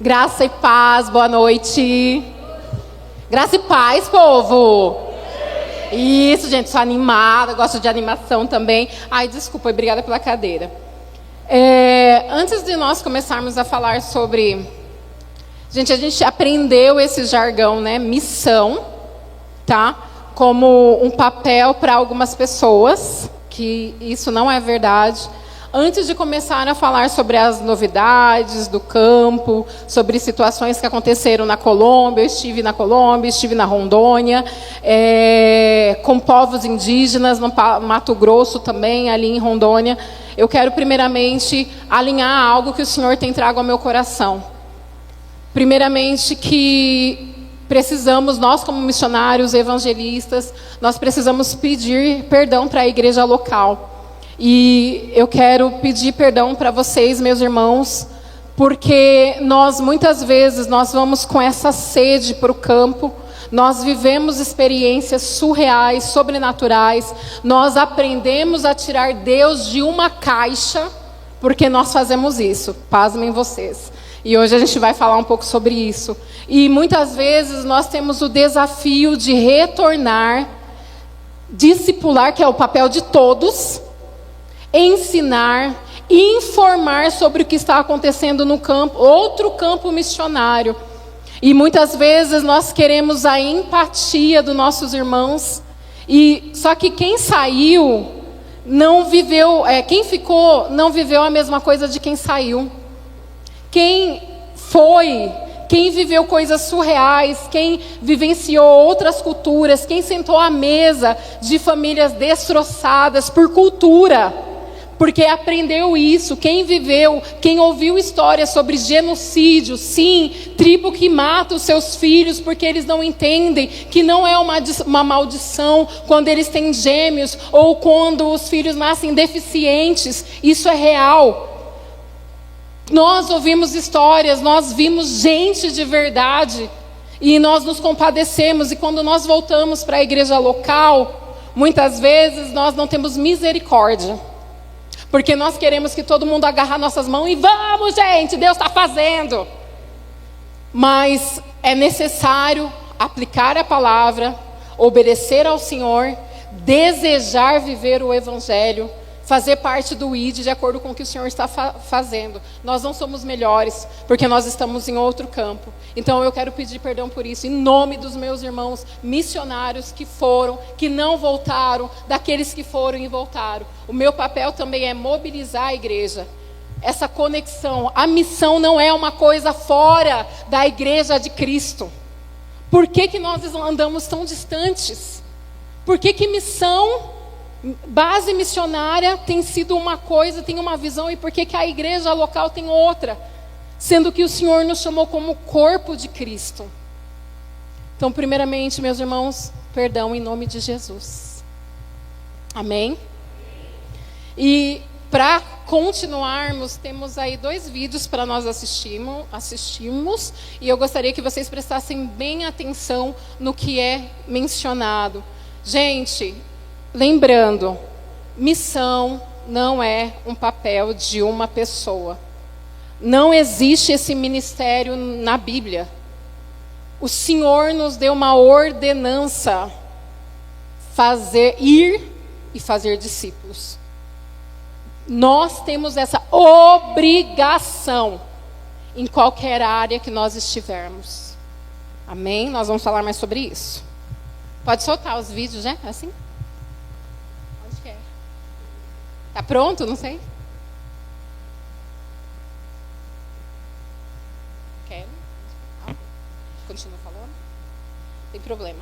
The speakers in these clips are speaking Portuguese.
Graça e paz, boa noite. Graça e paz, povo. Isso, gente, sou animada, gosto de animação também. Ai, desculpa, obrigada pela cadeira. Antes de nós começarmos a falar sobre... Gente, a gente aprendeu esse jargão, né? Missão, tá? Como um papel para algumas pessoas, que isso não é verdade. Antes de começar a falar sobre as novidades do campo, sobre situações que aconteceram na Colômbia, eu estive na Colômbia, estive na Rondônia, com povos indígenas, no Mato Grosso também, ali em Rondônia. Eu quero primeiramente alinhar algo que o Senhor tem trago ao meu coração. Primeiramente que precisamos, nós como missionários, evangelistas, nós precisamos pedir perdão para a igreja local. E eu quero pedir perdão para vocês, meus irmãos, porque nós muitas vezes nós vamos com essa sede para o campo, nós vivemos experiências surreais, sobrenaturais, nós aprendemos a tirar Deus de uma caixa, porque nós fazemos isso, pasmem vocês. E hoje a gente vai falar um pouco sobre isso. E muitas vezes nós temos o desafio de retornar, discipular, que é o papel de todos, ensinar, informar sobre o que está acontecendo no campo, outro campo missionário. E muitas vezes nós queremos a empatia dos nossos irmãos, e só que quem saiu não viveu, quem ficou não viveu a mesma coisa de quem saiu. Quem foi, quem viveu coisas surreais, quem vivenciou outras culturas, quem sentou à mesa de famílias destroçadas por cultura, porque aprendeu isso, quem viveu, quem ouviu histórias sobre genocídio, sim, tribo que mata os seus filhos porque eles não entendem que não é uma maldição quando eles têm gêmeos ou quando os filhos nascem deficientes, isso é real. Nós ouvimos histórias, nós vimos gente de verdade e nós nos compadecemos, e quando nós voltamos para a igreja local, muitas vezes nós não temos misericórdia, porque nós queremos que todo mundo agarre nossas mãos e vamos, gente, Deus está fazendo. Mas é necessário aplicar a palavra, obedecer ao Senhor, desejar viver o Evangelho, fazer parte do ID de acordo com o que o Senhor está fazendo. Nós não somos melhores, porque nós estamos em outro campo. Então eu quero pedir perdão por isso, em nome dos meus irmãos missionários que foram, que não voltaram, daqueles que foram e voltaram. O meu papel também é mobilizar a igreja. Essa conexão, a missão não é uma coisa fora da igreja de Cristo. Por que nós andamos tão distantes? Por que missão... base missionária tem sido uma coisa, tem uma visão, e por que a igreja local tem outra? Sendo que o Senhor nos chamou como corpo de Cristo. Então, primeiramente, meus irmãos, perdão em nome de Jesus. Amém? E para continuarmos, temos aí 2 vídeos para nós assistirmos, e eu gostaria que vocês prestassem bem atenção no que é mencionado. Gente, lembrando, missão não é um papel de uma pessoa. Não existe esse ministério na Bíblia. O Senhor nos deu uma ordenança: ir e fazer discípulos. Nós temos essa obrigação em qualquer área que nós estivermos. Amém? Nós vamos falar mais sobre isso. Pode soltar os vídeos, né? Assim? Tá pronto? Não sei. Quer? Continua falando? Tem problema.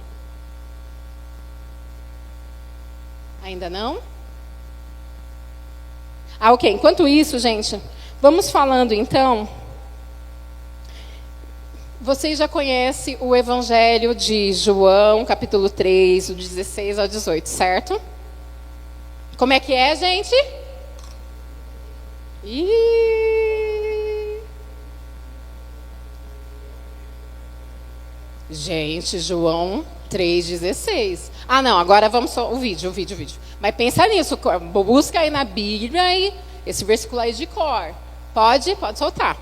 Ainda não? Ok. Enquanto isso, gente, vamos falando então. Vocês já conhecem o Evangelho de João, capítulo 3, do 16 ao 18, certo? Como é que é, gente? Gente, João 3,16. Ah, não, agora vamos só o vídeo. Mas pensa nisso, busca aí na Bíblia e esse versículo aí de cor. Pode soltar.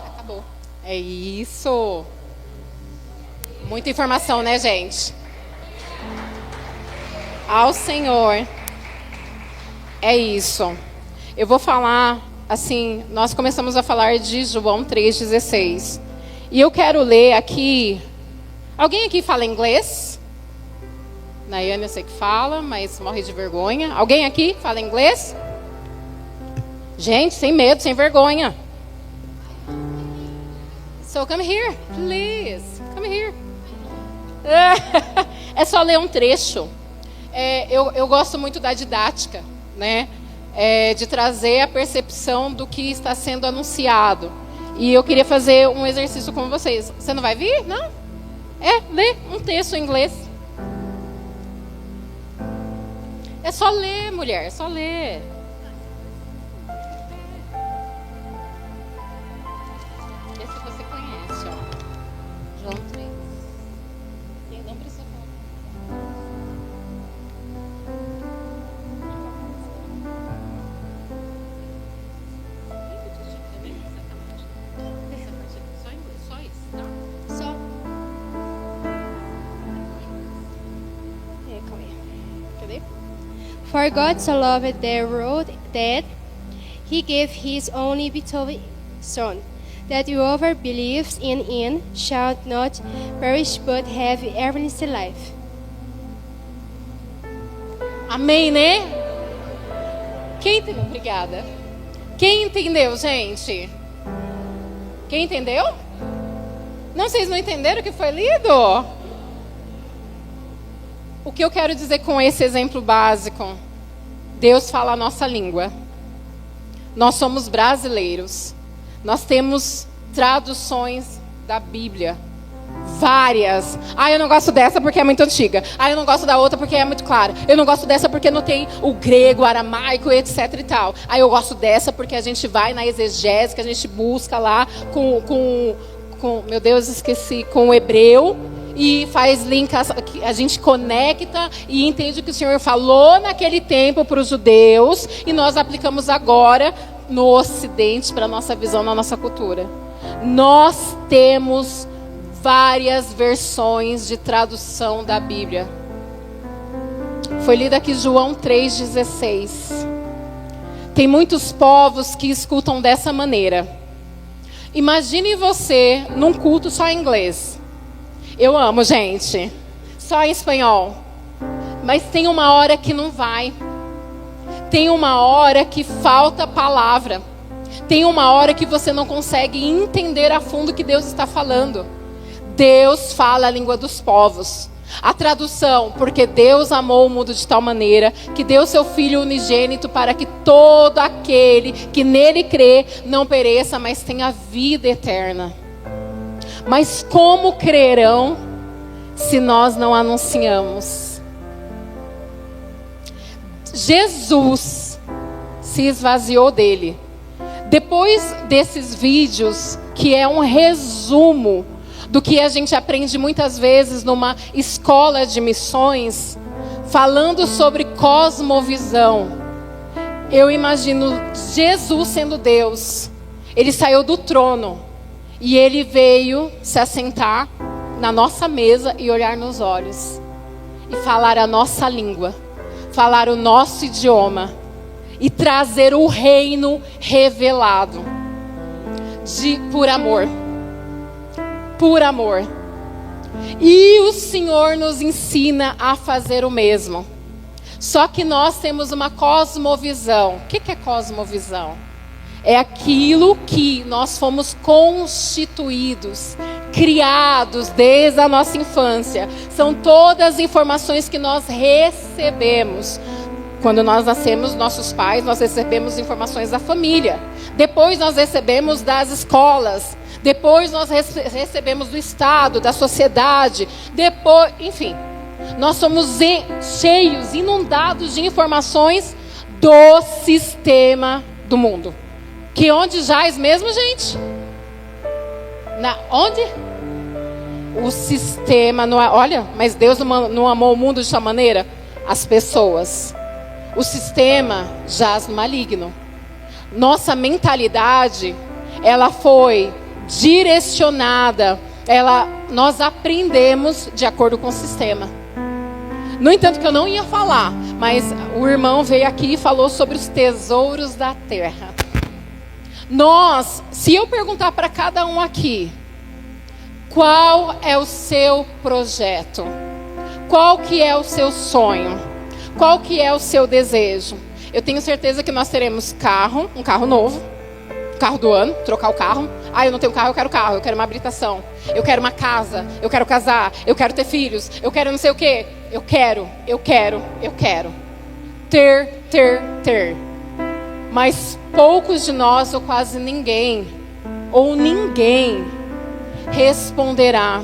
Acabou. É isso. Muita informação, né, gente? Ao Senhor. É isso. Eu vou falar, assim, nós começamos a falar de João 3,16. E eu quero ler aqui. Alguém aqui fala inglês? Nayane eu sei que fala, mas morre de vergonha. Alguém aqui fala inglês? Gente, sem medo, sem vergonha. So come here, please. Come here. É só ler um trecho. Eu gosto muito da didática, né? De trazer a percepção do que está sendo anunciado. E eu queria fazer um exercício com vocês. Você não vai vir? Não? Lê um texto em inglês. É só ler, mulher, é só ler. Esse você conhece, ó. João 3. Não precisa falar. Só inglês, só isso, tá? Só. Calma aí. Cadê? For God so loved the world that He gave His only begotten Son, that whoever believes in Him shall not perish but have everlasting life. Amém, né? Quem entendeu? Obrigada. Quem entendeu, gente? Quem entendeu? Não, vocês não entenderam o que foi lido? O que eu quero dizer com esse exemplo básico? Deus fala a nossa língua. Nós somos brasileiros. Nós temos traduções da Bíblia. Várias. Eu não gosto dessa porque é muito antiga. Eu não gosto da outra porque é muito clara. Eu não gosto dessa porque não tem o grego, o aramaico, etc e tal. Eu gosto dessa porque a gente vai na exegese, que a gente busca lá com meu Deus, esqueci, com o hebreu. E faz link, a gente conecta e entende o que o Senhor falou naquele tempo para os judeus. E nós aplicamos agora no Ocidente para a nossa visão, na nossa cultura. Nós temos várias versões de tradução da Bíblia. Foi lido aqui João 3,16. Tem muitos povos que escutam dessa maneira. Imagine você num culto só em inglês. Eu amo, gente. Só em espanhol. Mas tem uma hora que não vai. Tem uma hora que falta palavra. Tem uma hora que você não consegue entender a fundo o que Deus está falando. Deus fala a língua dos povos. A tradução, porque Deus amou o mundo de tal maneira que deu seu Filho unigênito para que todo aquele que nele crê não pereça, mas tenha vida eterna. Mas como crerão se nós não anunciamos? Jesus se esvaziou dele. Depois desses vídeos, que é um resumo do que a gente aprende muitas vezes numa escola de missões, falando sobre cosmovisão, eu imagino Jesus sendo Deus. Ele saiu do trono e ele veio se assentar na nossa mesa e olhar nos olhos e falar a nossa língua, falar o nosso idioma e trazer o reino revelado por amor. Por amor. E o Senhor nos ensina a fazer o mesmo. Só que nós temos uma cosmovisão. O que é cosmovisão? É aquilo que nós fomos constituídos, criados desde a nossa infância. São todas as informações que nós recebemos. Quando nós nascemos, nossos pais, nós recebemos informações da família. Depois nós recebemos das escolas. Depois nós recebemos do Estado, da sociedade. Depois, enfim, nós somos cheios, inundados de informações do sistema do mundo. Que onde jaz mesmo, gente? Onde? O sistema não é. Olha, mas Deus não amou o mundo de tal maneira? As pessoas. O sistema jaz no maligno. Nossa mentalidade ela foi direcionada, nós aprendemos de acordo com o sistema. No entanto, que eu não ia falar, mas o irmão veio aqui e falou sobre os tesouros da terra. Se eu perguntar para cada um aqui, qual é o seu projeto? Qual que é o seu sonho? Qual que é o seu desejo? Eu tenho certeza que nós teremos um carro novo, carro do ano, trocar o carro. Eu não tenho carro, eu quero uma habilitação. Eu quero uma casa, eu quero casar, eu quero ter filhos, eu quero não sei o quê. Eu quero. Ter. Mas poucos de nós, ou quase ninguém, responderá: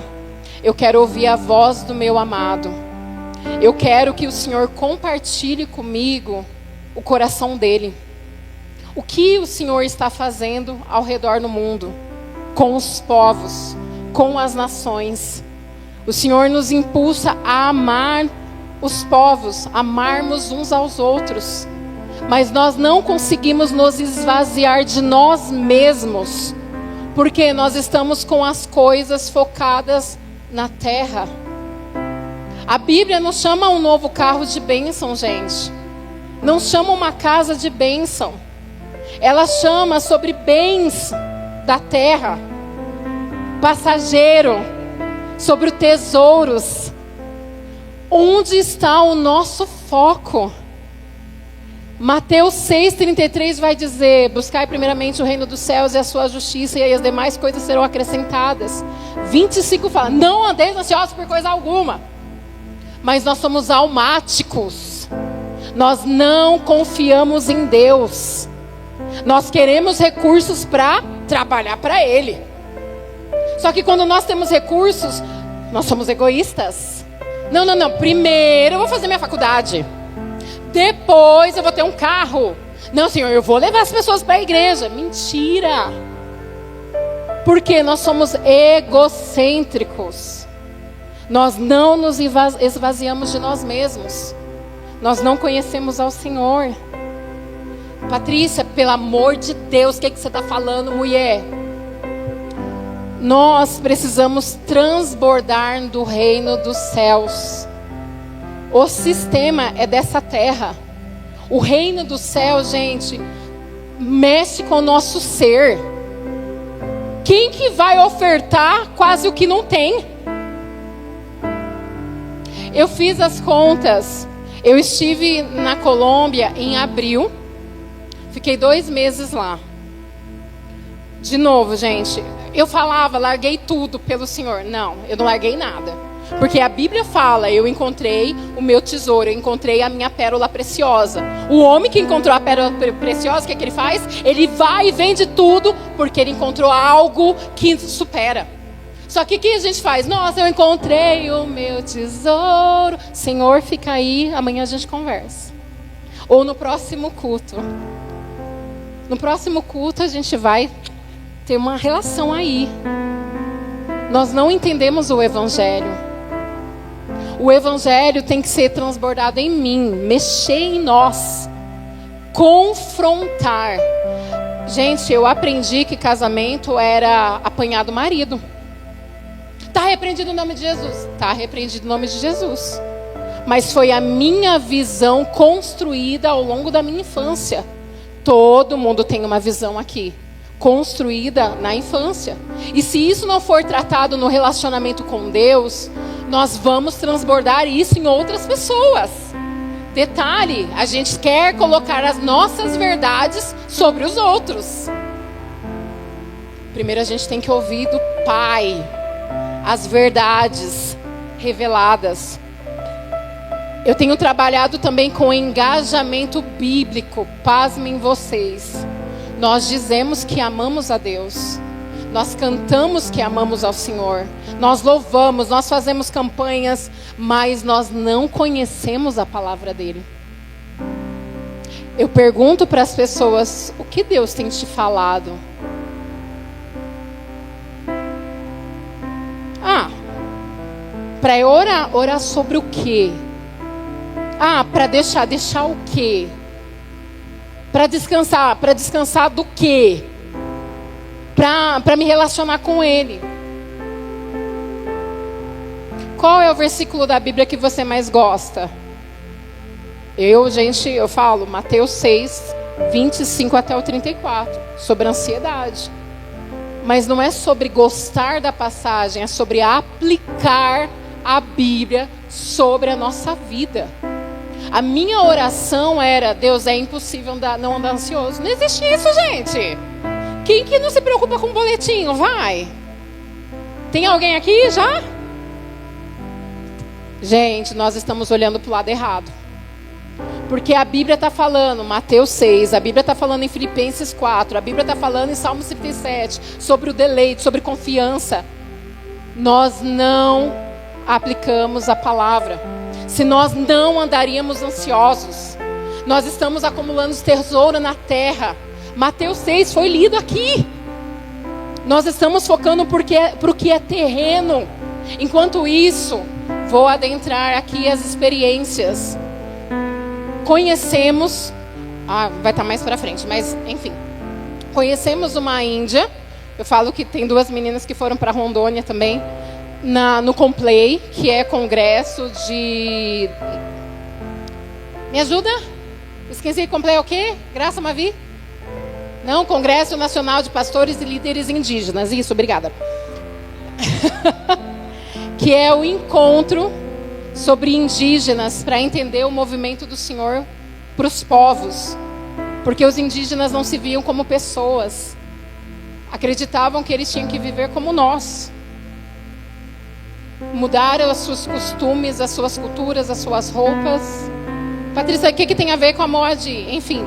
eu quero ouvir a voz do meu amado. Eu quero que o Senhor compartilhe comigo o coração dele. O que o Senhor está fazendo ao redor do mundo, com os povos, com as nações. O Senhor nos impulsa a amar os povos, amarmos uns aos outros. Mas nós não conseguimos nos esvaziar de nós mesmos, porque nós estamos com as coisas focadas na terra. A Bíblia não chama um novo carro de bênção, gente. Não chama uma casa de bênção. Ela chama sobre bens da terra, passageiro, sobre tesouros. Onde está o nosso foco? Mateus 6,33 vai dizer: buscai primeiramente o reino dos céus e a sua justiça, e aí as demais coisas serão acrescentadas. 25 fala: não andeis ansiosos por coisa alguma. Mas nós somos almáticos. Nós não confiamos em Deus. Nós queremos recursos para trabalhar para Ele. Só que quando nós temos recursos, nós somos egoístas. Não. Primeiro eu vou fazer minha faculdade. Depois eu vou ter um carro. Não, Senhor, eu vou levar as pessoas para a igreja. Mentira. Porque nós somos egocêntricos. Nós não nos esvaziamos de nós mesmos. Nós não conhecemos ao Senhor. Patrícia, pelo amor de Deus, o que você está falando, mulher? Nós precisamos transbordar do reino dos céus. O sistema é dessa terra. O reino do céu, gente, mexe com o nosso ser. Quem que vai ofertar quase o que não tem? Eu fiz as contas. Eu estive na Colômbia em abril. Fiquei 2 meses lá. De novo, gente, eu falava, larguei tudo pelo Senhor. Não, eu não larguei nada. Porque a Bíblia fala, eu encontrei o meu tesouro, eu encontrei a minha pérola preciosa. O homem que encontrou a pérola preciosa, o que é que ele faz? Ele vai e vende tudo, porque ele encontrou algo que supera. Só que o que a gente faz? Nossa, eu encontrei o meu tesouro. Senhor, fica aí, amanhã a gente conversa. Ou no próximo culto. No próximo culto a gente vai ter uma relação aí. Nós não entendemos o Evangelho. O Evangelho tem que ser transbordado em mim, mexer em nós, confrontar. Gente, eu aprendi que casamento era apanhar do marido. Está repreendido o nome de Jesus? Está repreendido o nome de Jesus. Mas foi a minha visão construída ao longo da minha infância. Todo mundo tem uma visão aqui, construída na infância. E se isso não for tratado no relacionamento com Deus, nós vamos transbordar isso em outras pessoas. Detalhe, a gente quer colocar as nossas verdades sobre os outros. Primeiro a gente tem que ouvir do Pai as verdades reveladas. Eu tenho trabalhado também com engajamento bíblico. Pasmem vocês. Nós dizemos que amamos a Deus. Nós cantamos que amamos ao Senhor. Nós louvamos, nós fazemos campanhas, mas nós não conhecemos a palavra dele. Eu pergunto para as pessoas, o que Deus tem te falado? Para eu orar sobre o quê? Para deixar o quê? Para descansar do quê? para me relacionar com Ele. Qual é o versículo da Bíblia que você mais gosta? Eu falo Mateus 6, 25 até o 34, sobre ansiedade. Mas não é sobre gostar da passagem, é sobre aplicar a Bíblia sobre a nossa vida. A minha oração era: Deus, é impossível não andar ansioso. Não existe isso, gente. Quem que não se preocupa com um boletim? Vai. Tem alguém aqui já? Gente, nós estamos olhando para o lado errado. Porque a Bíblia está falando, Mateus 6, a Bíblia está falando em Filipenses 4, a Bíblia está falando em Salmo 37, sobre o deleite, sobre confiança. Nós não aplicamos a palavra. Se nós não andaríamos ansiosos, nós estamos acumulando tesouro na terra. Mateus 6 foi lido aqui. Nós estamos focando para o que é terreno. Enquanto isso, vou adentrar aqui as experiências. Conhecemos, vai estar mais para frente, mas enfim. Conhecemos uma índia. Eu falo que tem 2 meninas que foram para Rondônia também, no Complay, que é congresso de... Me ajuda? Esqueci, Complay é o quê? Graça Mavi? Não, Congresso Nacional de Pastores e Líderes Indígenas. Isso, obrigada. Que é o encontro sobre indígenas, para entender o movimento do Senhor para os povos. Porque os indígenas não se viam como pessoas. Acreditavam que eles tinham que viver como nós. Mudaram os seus costumes, as suas culturas, as suas roupas. Patrícia, o que tem a ver com a Moadi? Enfim,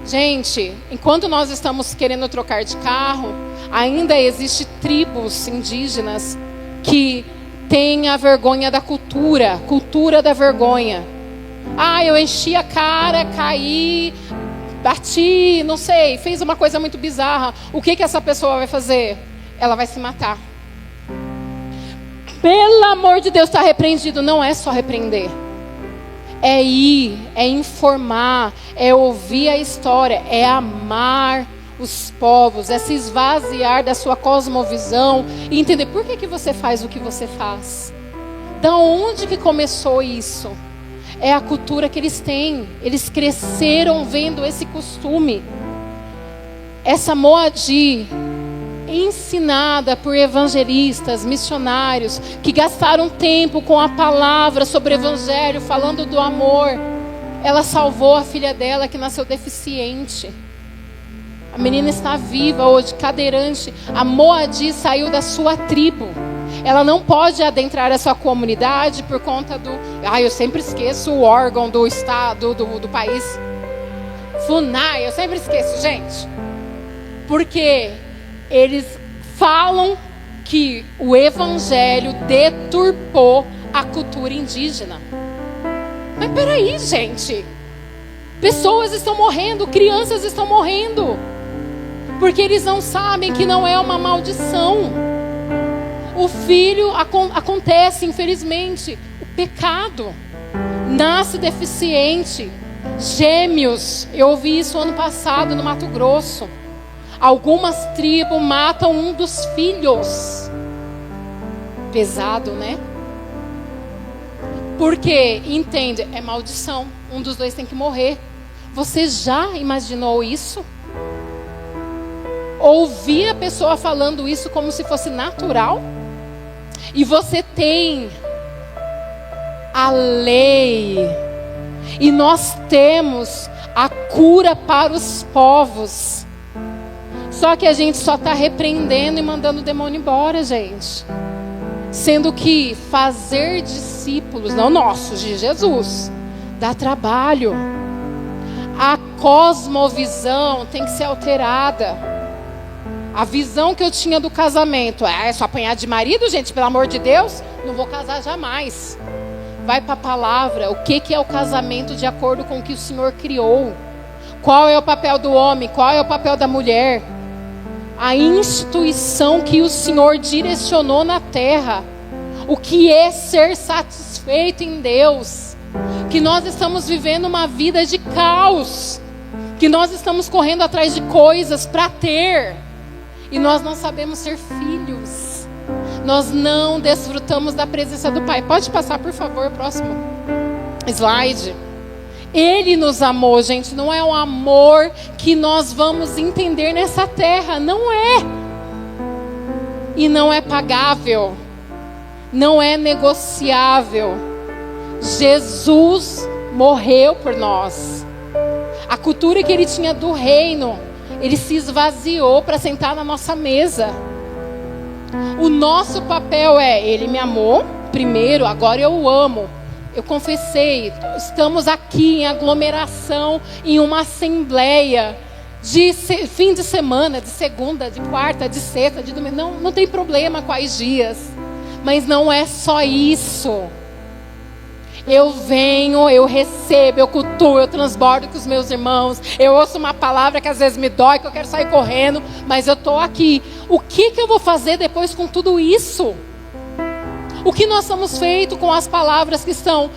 gente, enquanto nós estamos querendo trocar de carro, ainda existe tribos indígenas que têm a vergonha da cultura da vergonha. Eu enchi a cara, caí, bati, não sei, fez uma coisa muito bizarra. O que essa pessoa vai fazer? Ela vai se matar. Pelo amor de Deus, está repreendido. Não é só repreender. É ir, é informar, é ouvir a história, é amar os povos, é se esvaziar da sua cosmovisão e entender por que você faz o que você faz. Da onde que começou isso? É a cultura que eles têm. Eles cresceram vendo esse costume. Essa Moadi, ensinada por evangelistas, missionários, que gastaram tempo com a palavra sobre o evangelho, falando do amor. Ela salvou a filha dela que nasceu deficiente. A menina está viva hoje, cadeirante. A Moadi saiu da sua tribo. Ela não pode adentrar a sua comunidade por conta do... eu sempre esqueço o órgão do estado, do país. FUNAI, eu sempre esqueço, gente. Porque eles falam que o evangelho deturpou a cultura indígena. Mas peraí, gente. Pessoas estão morrendo, crianças estão morrendo. Porque eles não sabem que não é uma maldição. O filho acontece, infelizmente, o pecado. Nasce deficiente. Gêmeos. Eu ouvi isso ano passado no Mato Grosso. Algumas tribos matam um dos filhos. Pesado, né? Porque, entende, é maldição. Um dos dois tem que morrer. Você já imaginou isso? Ouvir a pessoa falando isso como se fosse natural? E você tem a lei. E nós temos a cura para os povos. Só que a gente só está repreendendo e mandando o demônio embora, gente. Sendo que fazer discípulos, não nossos, de Jesus, dá trabalho. A cosmovisão tem que ser alterada. A visão que eu tinha do casamento, é só apanhar de marido, gente, pelo amor de Deus, não vou casar jamais. Vai para a palavra, o que é o casamento de acordo com o que o Senhor criou. Qual é o papel do homem, qual é o papel da mulher. A instituição que o Senhor direcionou na terra. O que é ser satisfeito em Deus. Que nós estamos vivendo uma vida de caos. Que nós estamos correndo atrás de coisas para ter. E nós não sabemos ser filhos. Nós não desfrutamos da presença do Pai. Pode passar, por favor, próximo slide. Ele nos amou, gente. Não é um amor que nós vamos entender nessa terra. Não é. E não é pagável. Não é negociável. Jesus morreu por nós. A cultura que ele tinha do reino, ele se esvaziou para sentar na nossa mesa. O nosso papel é, ele me amou primeiro, agora eu o amo. Eu confessei, estamos aqui em aglomeração, em uma assembleia, de fim de semana, de segunda, de quarta, de sexta, de domingo. Não tem problema quais dias, mas não é só isso. Eu venho, eu recebo, eu cultuo, eu transbordo com os meus irmãos. Eu ouço uma palavra que às vezes me dói, que eu quero sair correndo, mas eu estou aqui. O que eu vou fazer depois com tudo isso? O que nós estamos feito com as palavras que estão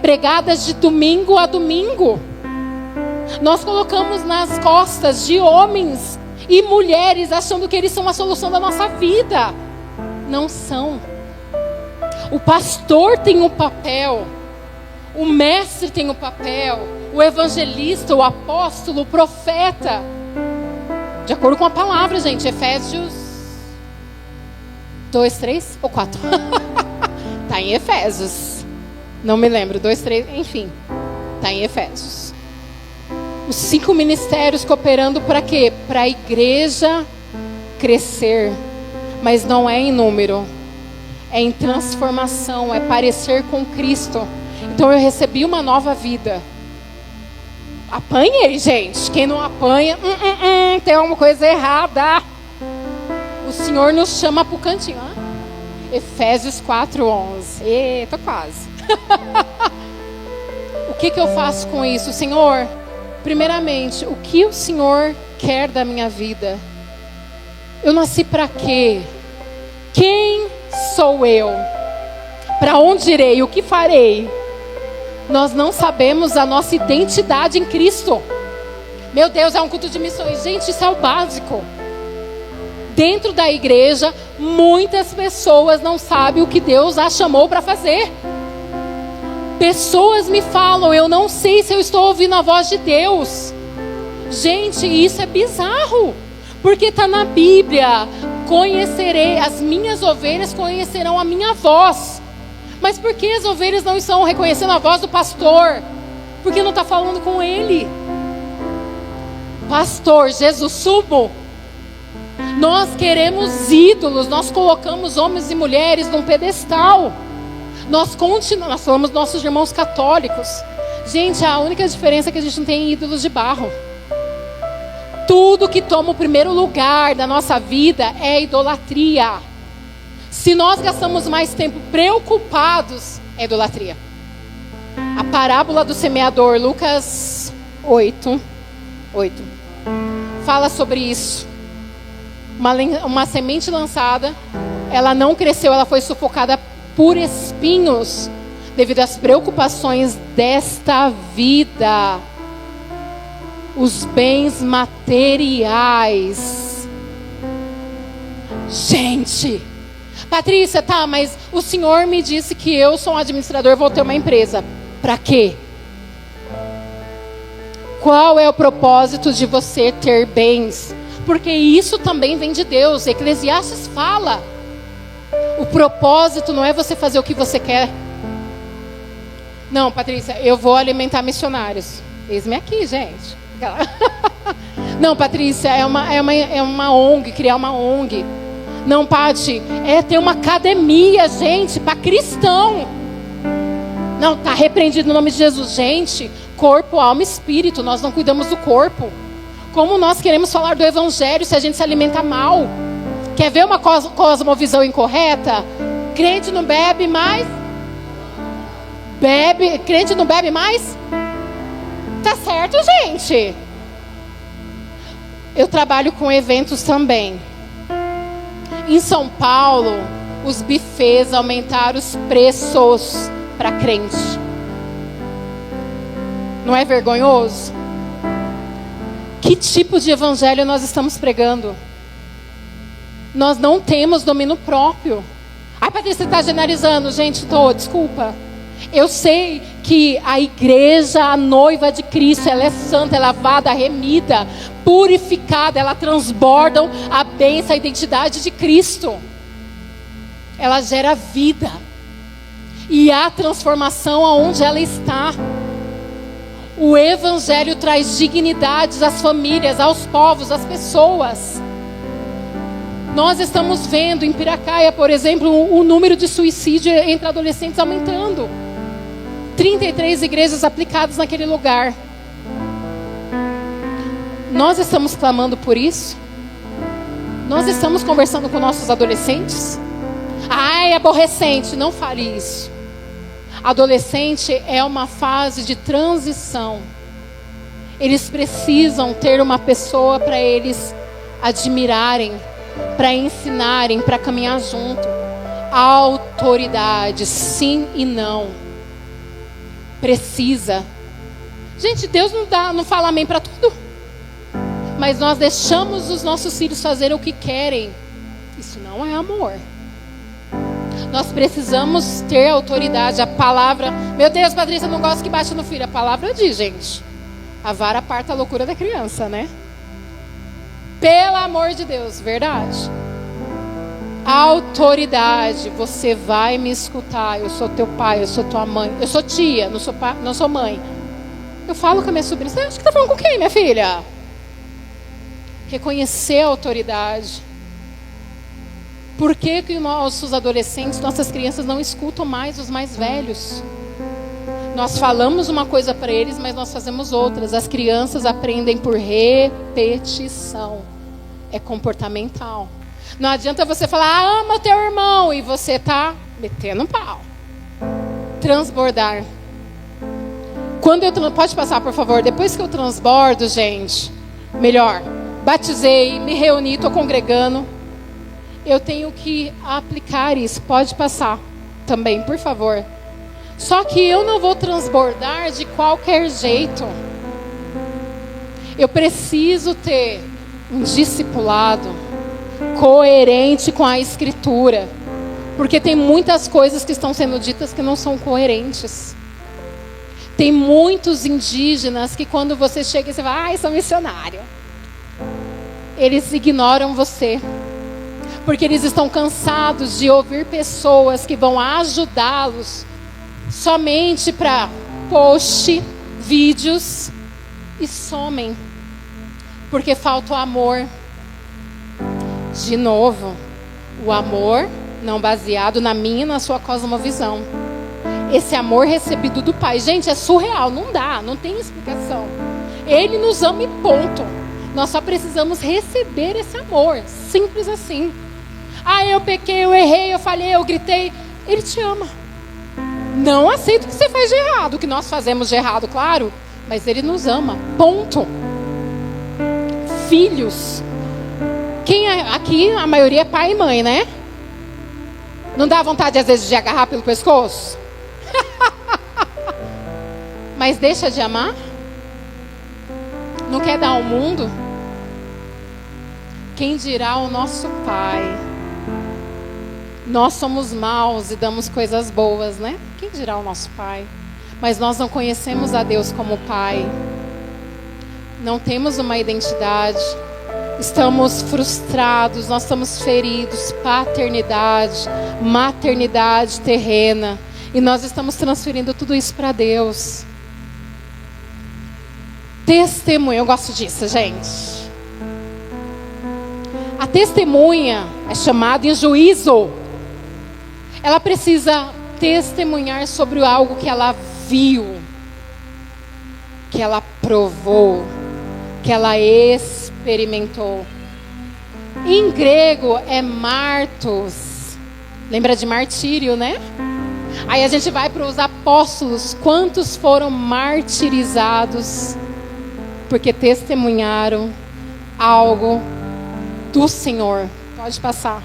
pregadas de domingo a domingo? Nós colocamos nas costas de homens e mulheres, achando que eles são a solução da nossa vida. Não são. O pastor tem um papel, o mestre tem um papel, o evangelista, o apóstolo, o profeta. De acordo com a palavra, gente, Efésios 2, 3 ou 4? Está em Efésios. Não me lembro, 2, 3, enfim. Está em Efésios. Os 5 ministérios cooperando para quê? Para a igreja crescer. Mas não é em número. É em transformação, é parecer com Cristo. Então eu recebi uma nova vida. Apanhei, gente. Quem não apanha, tem alguma coisa errada. O Senhor nos chama para o cantinho. Efésios 4:11. Eita, quase. O que eu faço com isso? Senhor, primeiramente, o que o Senhor quer da minha vida? Eu nasci para quê? Quem sou eu? Para onde irei? O que farei? Nós não sabemos a nossa identidade em Cristo. Meu Deus, é um culto de missões. Gente, isso é o básico. Dentro da igreja, muitas pessoas não sabem o que Deus as chamou para fazer. Pessoas me falam, eu não sei se eu estou ouvindo a voz de Deus. Gente, isso é bizarro. Porque está na Bíblia, conhecerei, as minhas ovelhas conhecerão a minha voz. Mas por que as ovelhas não estão reconhecendo a voz do pastor? Porque não está falando com ele. Pastor, Jesus sumo. Nós queremos ídolos, nós colocamos homens e mulheres num pedestal. Nós falamos nossos irmãos católicos. Gente, a única diferença é que a gente não tem ídolos de barro. Tudo que toma o primeiro lugar da nossa vida é idolatria. Se nós gastamos mais tempo preocupados, é idolatria. A parábola do semeador, Lucas 8, fala sobre isso. Uma semente lançada, ela não cresceu, ela foi sufocada por espinhos, devido às preocupações desta vida. Os bens materiais. Gente, Patrícia, tá, mas o senhor me disse que eu sou um administrador, vou ter uma empresa. Para quê? Qual é o propósito de você ter bens? Porque isso também vem de Deus. Eclesiastes fala. O propósito não é você fazer o que você quer. Não, Patrícia, eu vou alimentar missionários. Eis-me aqui, gente. Não, Patrícia, é uma ONG, criar uma ONG. Não, Pati, é ter uma academia, gente, para cristão. Não, tá repreendido no nome de Jesus. Gente, corpo, alma e espírito, nós não cuidamos do corpo. Como nós queremos falar do evangelho se a gente se alimenta mal? Quer ver uma cosmovisão incorreta? Crente não bebe mais? Crente não bebe mais? Tá certo, gente. Eu trabalho com eventos também. Em São Paulo, os buffets aumentaram os preços para crente. Não é vergonhoso? Que tipo de evangelho nós estamos pregando? Nós não temos domínio próprio. Ai, Patrícia, você está generalizando. Gente, desculpa. Eu sei que a igreja, a noiva de Cristo, ela é santa, ela é lavada, remida, purificada, ela transborda a bênção, a identidade de Cristo. Ela gera vida. E há transformação aonde ela está. O evangelho traz dignidades às famílias, aos povos, às pessoas. Nós estamos vendo em Piracaia, por exemplo, o número de suicídio entre adolescentes aumentando. 33 igrejas aplicadas naquele lugar. Nós estamos clamando por isso? Nós estamos conversando com nossos adolescentes? Ai, aborrecente, não fale isso. Adolescente é uma fase de transição. Eles precisam ter uma pessoa para eles admirarem, para ensinarem, para caminhar junto. Autoridade, sim e não. Precisa. Gente, Deus não fala amém para tudo. Mas nós deixamos os nossos filhos fazerem o que querem. Isso não é amor. Nós precisamos ter autoridade. A palavra... Meu Deus, Patrícia, não gosto que bate no filho. A palavra diz, gente. A vara aparta a loucura da criança, né? Pelo amor de Deus, verdade. Autoridade. Você vai me escutar. Eu sou teu pai, eu sou tua mãe. Eu sou tia, não sou mãe. Eu falo com a minha sobrinha. Você acha que tá falando com quem, minha filha? Reconhecer a autoridade. Por que nossos adolescentes, nossas crianças não escutam mais os mais velhos? Nós falamos uma coisa para eles, mas nós fazemos outras. As crianças aprendem por repetição. É comportamental. Não adianta você falar, ama o teu irmão, e você tá metendo pau. Transbordar. Pode passar, por favor. Depois que eu transbordo, gente, melhor. Batizei, me reuni, estou congregando. Eu tenho que aplicar isso. Pode passar também, por favor. Só que eu não vou transbordar de qualquer jeito. Eu preciso ter um discipulado coerente com a Escritura. Porque tem muitas coisas que estão sendo ditas que não são coerentes. Tem muitos indígenas que quando você chega e você fala, sou missionário. Eles ignoram você. Porque eles estão cansados de ouvir pessoas que vão ajudá-los somente para post, vídeos e somem. Porque falta o amor. De novo, o amor não baseado na minha e na sua cosmovisão. Esse amor recebido do Pai. Gente, é surreal, não dá, não tem explicação. Ele nos ama e ponto. Nós só precisamos receber esse amor. Simples assim. Eu pequei, eu errei, eu falhei, eu gritei. Ele te ama. Não aceita o que você faz de errado. O que nós fazemos de errado, claro. Mas Ele nos ama. Ponto. Filhos. Aqui, a maioria é pai e mãe, né? Não dá vontade, às vezes, de agarrar pelo pescoço? Mas deixa de amar? Não quer dar ao mundo? Quem dirá o nosso Pai? Nós somos maus e damos coisas boas, né? Quem dirá o nosso Pai? Mas nós não conhecemos a Deus como Pai. Não temos uma identidade. Estamos frustrados, nós estamos feridos. Paternidade, maternidade terrena. E nós estamos transferindo tudo isso para Deus. Testemunha, eu gosto disso, gente. A testemunha é chamada em juízo. Ela precisa testemunhar sobre algo que ela viu, que ela provou, que ela experimentou. Em grego é martos. Lembra de martírio, né? Aí a gente vai para os apóstolos. Quantos foram martirizados porque testemunharam algo do Senhor? Pode passar.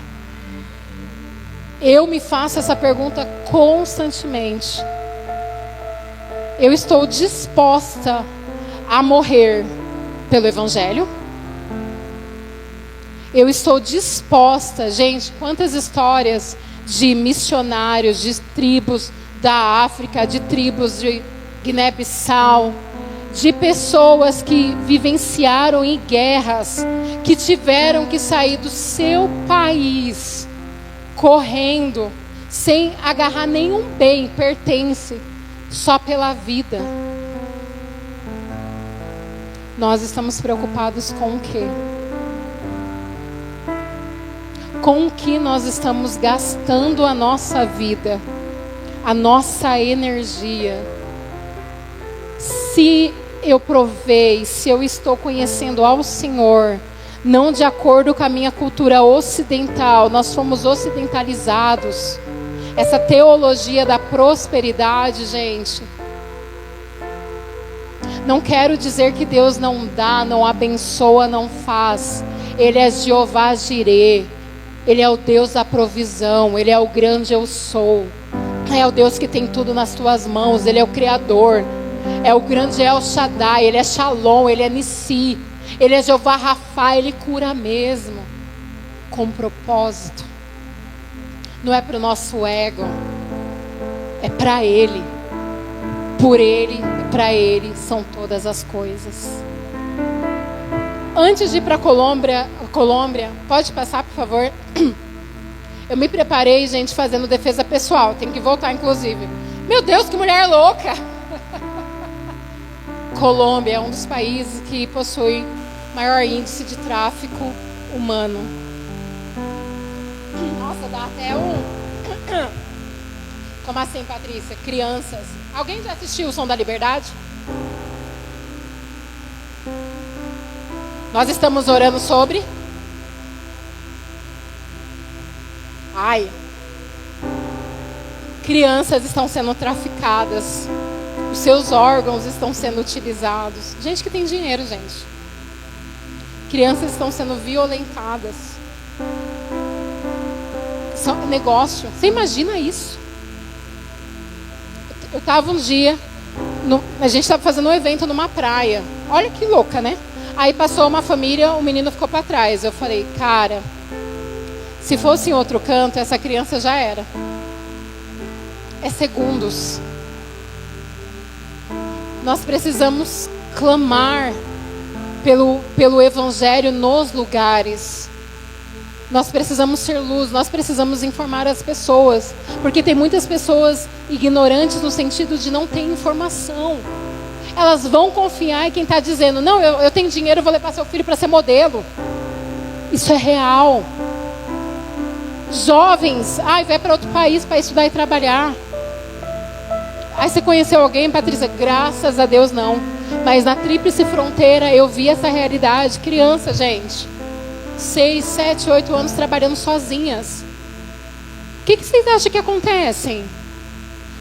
Eu me faço essa pergunta constantemente. Eu estou disposta a morrer pelo Evangelho. Eu estou disposta, gente, quantas histórias de missionários, de tribos da África, de tribos de Guiné-Bissau, de pessoas que vivenciaram em guerras, que tiveram que sair do seu país, correndo, sem agarrar nenhum bem, pertence, só pela vida. Nós estamos preocupados com o quê? Com o que nós estamos gastando a nossa vida, a nossa energia. Se eu provei, se eu estou conhecendo ao Senhor, não de acordo com a minha cultura ocidental, nós fomos ocidentalizados. Essa teologia da prosperidade, gente. Não quero dizer que Deus não dá, não abençoa, não faz. Ele é Jeová Jireh. Ele é o Deus da provisão. Ele é o grande eu sou. É o Deus que tem tudo nas tuas mãos. Ele é o Criador. É o grande El Shaddai. Ele é Shalom. Ele é Nissi. Ele é Jeová Rafa. Ele cura mesmo. Com propósito. Não é para o nosso ego. É para Ele. Por Ele e para Ele são todas as coisas. Antes de ir para Colômbia, pode passar, por favor? Eu me preparei, gente, fazendo defesa pessoal. Tem que voltar, inclusive. Meu Deus, que mulher louca! Colômbia é um dos países que possui maior índice de tráfico humano. Nossa, dá até um... Como assim, Patrícia? Crianças. Alguém já assistiu O Som da Liberdade? Nós estamos orando sobre... Crianças estão sendo traficadas. Os seus órgãos estão sendo utilizados. Gente que tem dinheiro, gente. Crianças estão sendo violentadas. Isso é um negócio. Você imagina isso? Eu estava um dia... a gente estava fazendo um evento numa praia. Olha que louca, né? Aí passou uma família, o menino ficou para trás. Eu falei, cara, se fosse em outro canto, essa criança já era. É segundos. Nós precisamos clamar pelo Evangelho nos lugares. Nós precisamos ser luz, nós precisamos informar as pessoas. Porque tem muitas pessoas ignorantes no sentido de não ter informação. Elas vão confiar em quem está dizendo, não, eu tenho dinheiro, eu vou levar seu filho para ser modelo. Isso é real. Jovens, vai para outro país para estudar e trabalhar. Aí você conheceu alguém, Patrícia? Graças a Deus não. Mas na Tríplice Fronteira eu vi essa realidade. Criança, gente, 6, 7, 8 anos trabalhando sozinhas. O que vocês acham que acontece?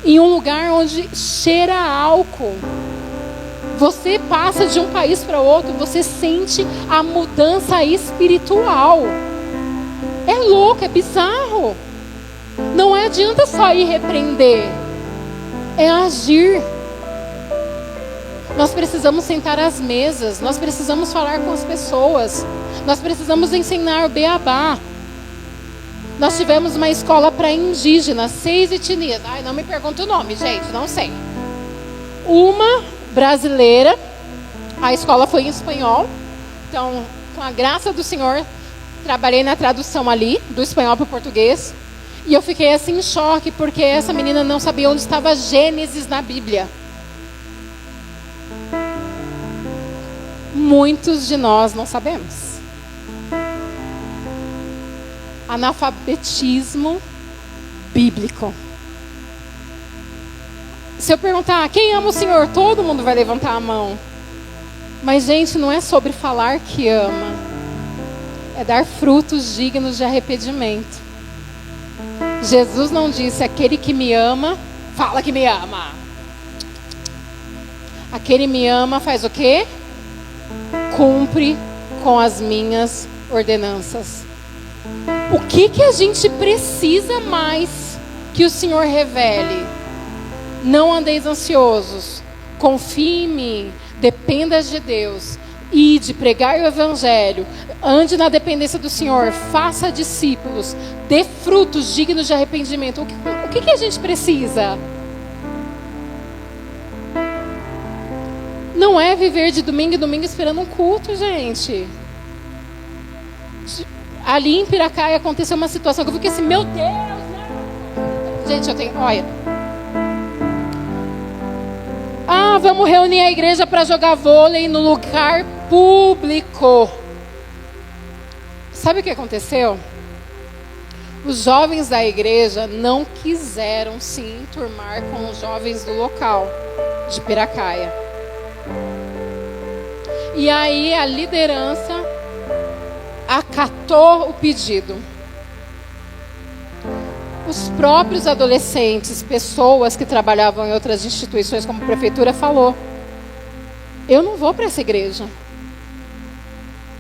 Em um lugar onde cheira álcool. Você passa de um país para outro, você sente a mudança espiritual. É louco, é bizarro. Não adianta só ir repreender. É agir. Nós precisamos sentar às mesas. Nós precisamos falar com as pessoas. Nós precisamos ensinar o beabá. Nós tivemos uma escola para indígenas, 6 etnias. Não me pergunta o nome, gente, não sei. Uma brasileira. A escola foi em espanhol. Então, com a graça do Senhor, trabalhei na tradução ali, do espanhol para o português. E eu fiquei assim em choque, porque essa menina não sabia onde estava Gênesis na Bíblia. Muitos de nós não sabemos. Analfabetismo bíblico. Se eu perguntar, quem ama o Senhor? Todo mundo vai levantar a mão. Mas, gente, não é sobre falar que ama. É dar frutos dignos de arrependimento. Jesus não disse, aquele que me ama, fala que me ama. Aquele me ama faz o quê? Cumpre com as minhas ordenanças. O que a gente precisa mais que o Senhor revele? Não andeis ansiosos. Confie em mim. Dependa de Deus. Ide, pregai o evangelho, ande na dependência do Senhor, faça discípulos, dê frutos dignos de arrependimento. O que a gente precisa? Não é viver de domingo em domingo esperando um culto, gente. Ali em Piracaia aconteceu uma situação que eu fiquei assim, meu Deus, não. Gente, eu tenho, olha. Vamos reunir a igreja para jogar vôlei no lugar público. Sabe o que aconteceu? Os jovens da igreja não quiseram se enturmar com os jovens do local de Piracaia. E aí a liderança acatou o pedido. Os próprios adolescentes, pessoas que trabalhavam em outras instituições como a prefeitura, falou: eu não vou para essa igreja.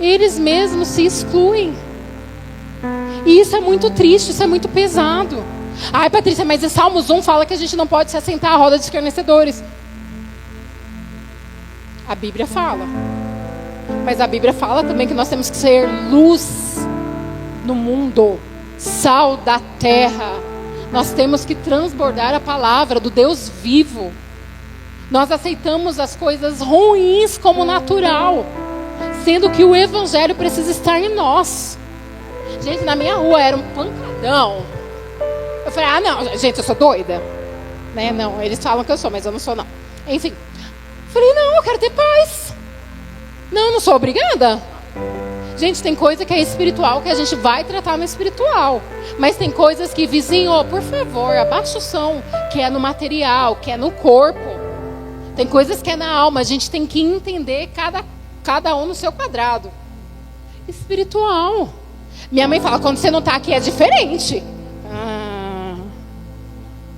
Eles mesmos se excluem. E isso é muito triste, isso é muito pesado. Ai, Patrícia, mas em Salmos 1 fala que a gente não pode se assentar à roda de escarnecedores. A Bíblia fala. Mas a Bíblia fala também que nós temos que ser luz no mundo, sal da terra. Nós temos que transbordar a palavra do Deus vivo. Nós aceitamos as coisas ruins como natural, sendo que o evangelho precisa estar em nós. Gente, na minha rua era um pancadão. Eu falei, não, gente, eu sou doida, né? Não, eles falam que eu sou, mas eu não sou, não. Enfim, falei, não, eu quero ter paz. Não sou obrigada. Gente, tem coisa que é espiritual que a gente vai tratar no espiritual. Mas tem coisas que, vizinho, por favor, abaixa o som, que é no material, que é no corpo. Tem coisas que é na alma. A gente tem que entender cada um no seu quadrado. Espiritual. Minha mãe fala, quando você não está aqui é diferente.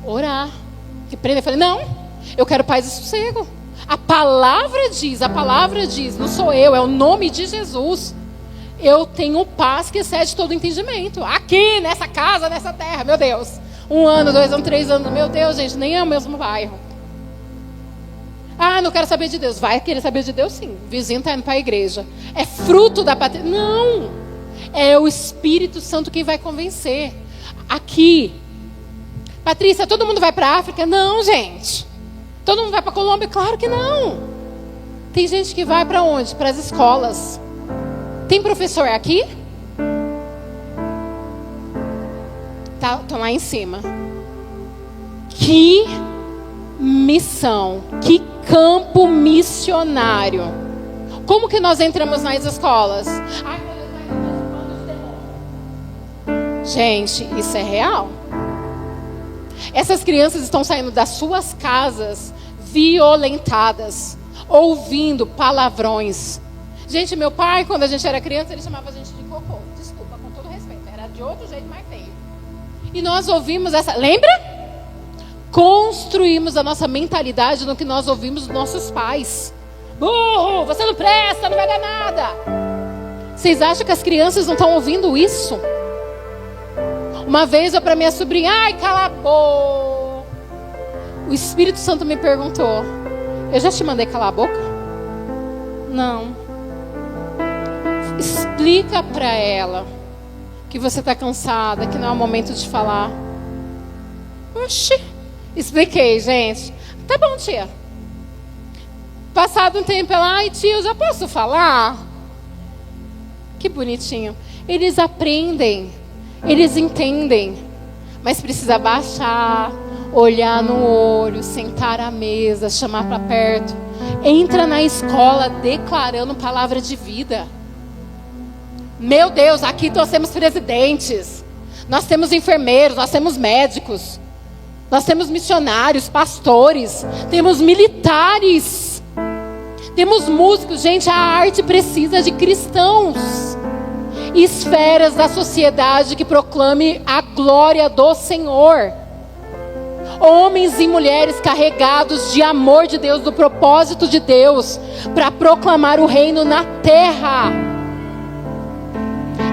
Orar. Eu falei, não, eu quero paz e sossego. A palavra diz, não sou eu, é o nome de Jesus. Eu tenho paz que excede todo entendimento. Aqui, nessa casa, nessa terra, meu Deus. 1 ano, 2 anos, 3 anos, meu Deus, gente, nem é o mesmo bairro. Não quero saber de Deus. Vai querer saber de Deus, sim. O vizinho está indo para a igreja. É fruto da patrícia. Não. É o Espírito Santo quem vai convencer. Aqui. Patrícia, todo mundo vai para a África? Não, gente. Todo mundo vai para a Colômbia? Claro que não. Tem gente que vai para onde? Para as escolas. Tem professor aqui? Estão lá em cima. Que missão. Que campo missionário. Como que nós entramos nas escolas? Gente, isso é real. Essas crianças estão saindo das suas casas violentadas, ouvindo palavrões. Gente, meu pai, quando a gente era criança, ele chamava a gente de cocô. Desculpa, com todo respeito. Era de outro jeito, mais feio. E nós ouvimos essa... Lembra? Construímos a nossa mentalidade no que nós ouvimos dos nossos pais. Burro, você não presta, não vai dar nada. Vocês acham que as crianças não estão ouvindo isso? Uma vez eu para minha sobrinha, cala a boca. O Espírito Santo me perguntou, eu já te mandei calar a boca? Não. Explica para ela que você está cansada, que não é o momento de falar. Oxi. Expliquei, gente. Tá bom, tia. Passado um tempo, ela, tia, eu já posso falar? Que bonitinho. Eles aprendem, eles entendem, mas precisa baixar, olhar no olho, sentar à mesa, chamar para perto. Entra na escola declarando palavra de vida. Meu Deus, aqui nós temos presidentes, nós temos enfermeiros, nós temos médicos, nós temos missionários, pastores, temos militares, temos músicos. Gente, a arte precisa de cristãos. Esferas da sociedade que proclame a glória do Senhor. Homens e mulheres carregados de amor de Deus, do propósito de Deus, para proclamar o reino na terra.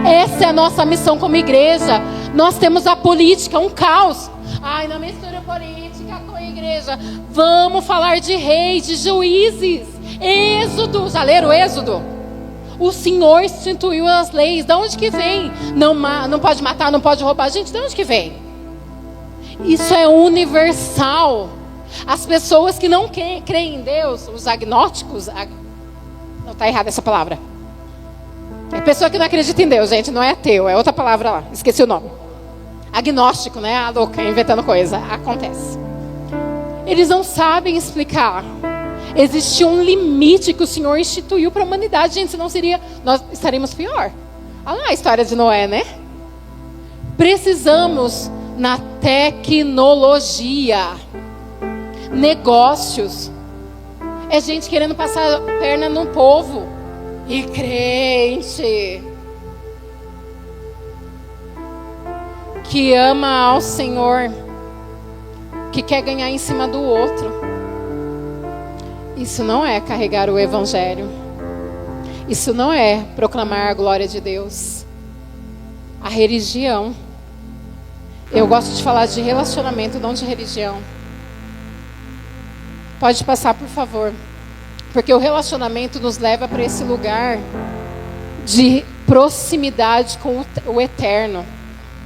Essa é a nossa missão como igreja. Nós temos a política, um caos. Não mistura política com a igreja. Vamos falar de reis, de juízes. Êxodo, já leram o Êxodo? O Senhor instituiu as leis. De onde que vem? Não pode matar, não pode roubar. Gente, de onde que vem? Isso é universal. As pessoas que não creem em Deus, os agnósticos, não está errada essa palavra. É pessoa que não acredita em Deus, gente, não é ateu, é outra palavra lá, esqueci o nome. Agnóstico, né? A louca, inventando coisa. Acontece. Eles não sabem explicar. Existe um limite que o Senhor instituiu para a humanidade, gente, senão nós estaríamos pior. Olha lá a história de Noé, né? Precisamos na tecnologia, negócios. É gente querendo passar a perna no povo. E crente que ama ao Senhor, que quer ganhar em cima do outro. Isso não é carregar o Evangelho. Isso não é proclamar a glória de Deus. A religião. Eu gosto de falar de relacionamento, não de religião. Pode passar, por favor. Porque o relacionamento nos leva para esse lugar de proximidade com o eterno,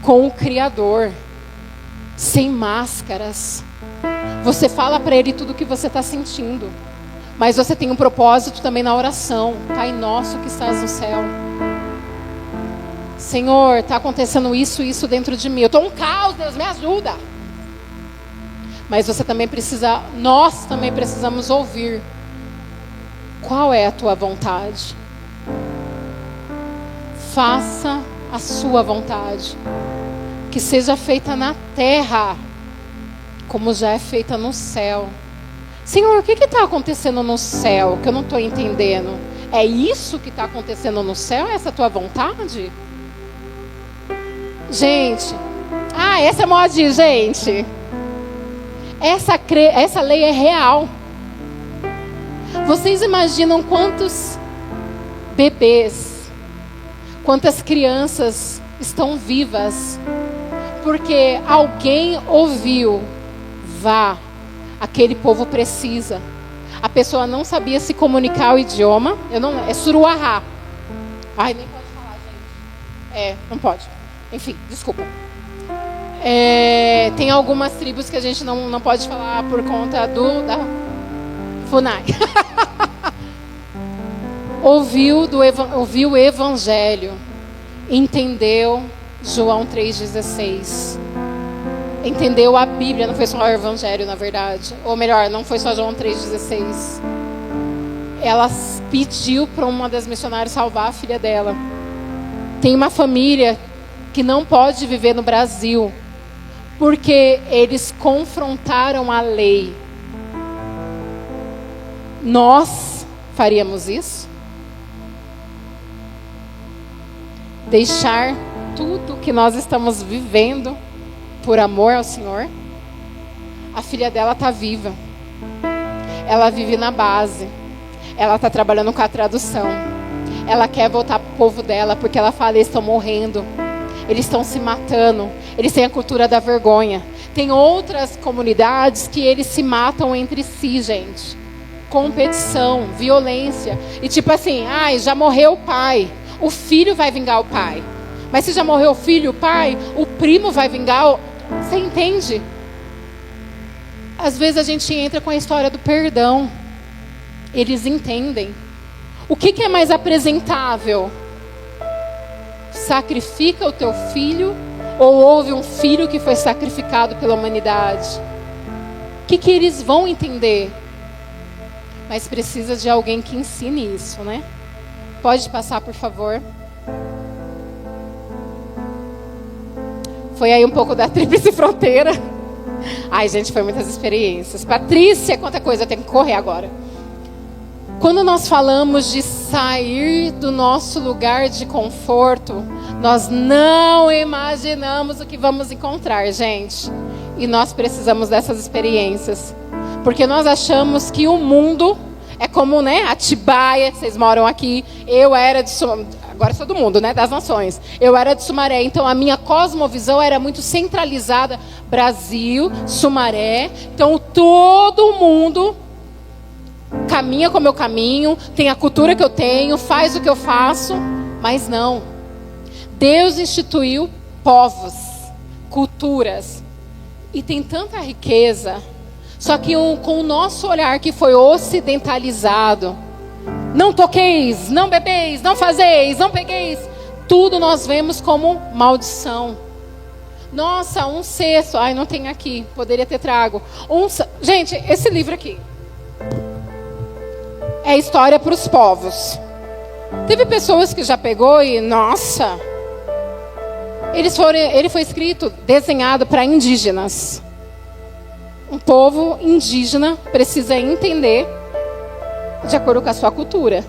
com o Criador, sem máscaras. Você fala para Ele tudo o que você está sentindo. Mas você tem um propósito também na oração. Pai nosso que estás no céu. Senhor, está acontecendo isso dentro de mim. Eu estou um caos, Deus, me ajuda. Mas você também nós também precisamos ouvir. Qual é a tua vontade? Faça a sua vontade. Que seja feita na terra, como já é feita no céu. Senhor, o que está acontecendo no céu que eu não estou entendendo? É isso que está acontecendo no céu? Essa é a tua vontade? Gente, essa é modinha, gente. Essa lei é real. Vocês imaginam quantos bebês, quantas crianças estão vivas porque alguém ouviu, vá, aquele povo precisa. A pessoa não sabia se comunicar o idioma. É suruahá. Nem pode falar, gente. Não pode. Enfim, desculpa. Tem algumas tribos que a gente não pode falar por conta da FUNAI. Ouviu o Evangelho. Entendeu João 3,16. Entendeu a Bíblia, não foi só o Evangelho, na verdade. Ou melhor, não foi só João 3,16. Ela pediu para uma das missionárias salvar a filha dela. Tem uma família que não pode viver no Brasil, porque eles confrontaram a lei. Nós faríamos isso? Deixar tudo que nós estamos vivendo por amor ao Senhor? A filha dela está viva. Ela vive na base. Ela está trabalhando com a tradução. Ela quer voltar para o povo dela, porque ela fala, eles estão morrendo. Eles estão se matando. Eles têm a cultura da vergonha. Tem outras comunidades que eles se matam entre si, gente. Competição, violência. E tipo assim, já morreu o pai. O filho vai vingar o pai. Mas se já morreu o filho, o pai, o primo vai vingar Você entende? Às vezes a gente entra com a história do perdão. Eles entendem. O que é mais apresentável? Sacrifica o teu filho ou houve um filho que foi sacrificado pela humanidade? O que eles vão entender? Mas precisa de alguém que ensine isso, né? Pode passar, por favor. Foi aí um pouco da Tríplice Fronteira. Ai, gente, foi muitas experiências. Patrícia, quanta coisa, eu tenho que correr agora. Quando nós falamos de sair do nosso lugar de conforto, nós não imaginamos o que vamos encontrar, gente. E nós precisamos dessas experiências. Porque nós achamos que o mundo é como, né, Atibaia, vocês moram aqui. Eu era de Sumaré, agora sou do mundo, né, das nações. Eu era de Sumaré, então a minha cosmovisão era muito centralizada. Brasil, Sumaré. Então todo mundo caminha como eu caminho, tem a cultura que eu tenho, faz o que eu faço, mas não. Deus instituiu povos, culturas, e tem tanta riqueza, só que com o nosso olhar que foi ocidentalizado, não toqueis, não bebeis, não fazeis, não pegueis, tudo nós vemos como maldição. Nossa, um cesto, ai, não tem aqui, poderia ter trago. Gente, esse livro aqui é história para os povos. Teve pessoas que já pegou e, nossa, ele foi escrito, desenhado para indígenas. Um povo indígena precisa entender de acordo com a sua cultura.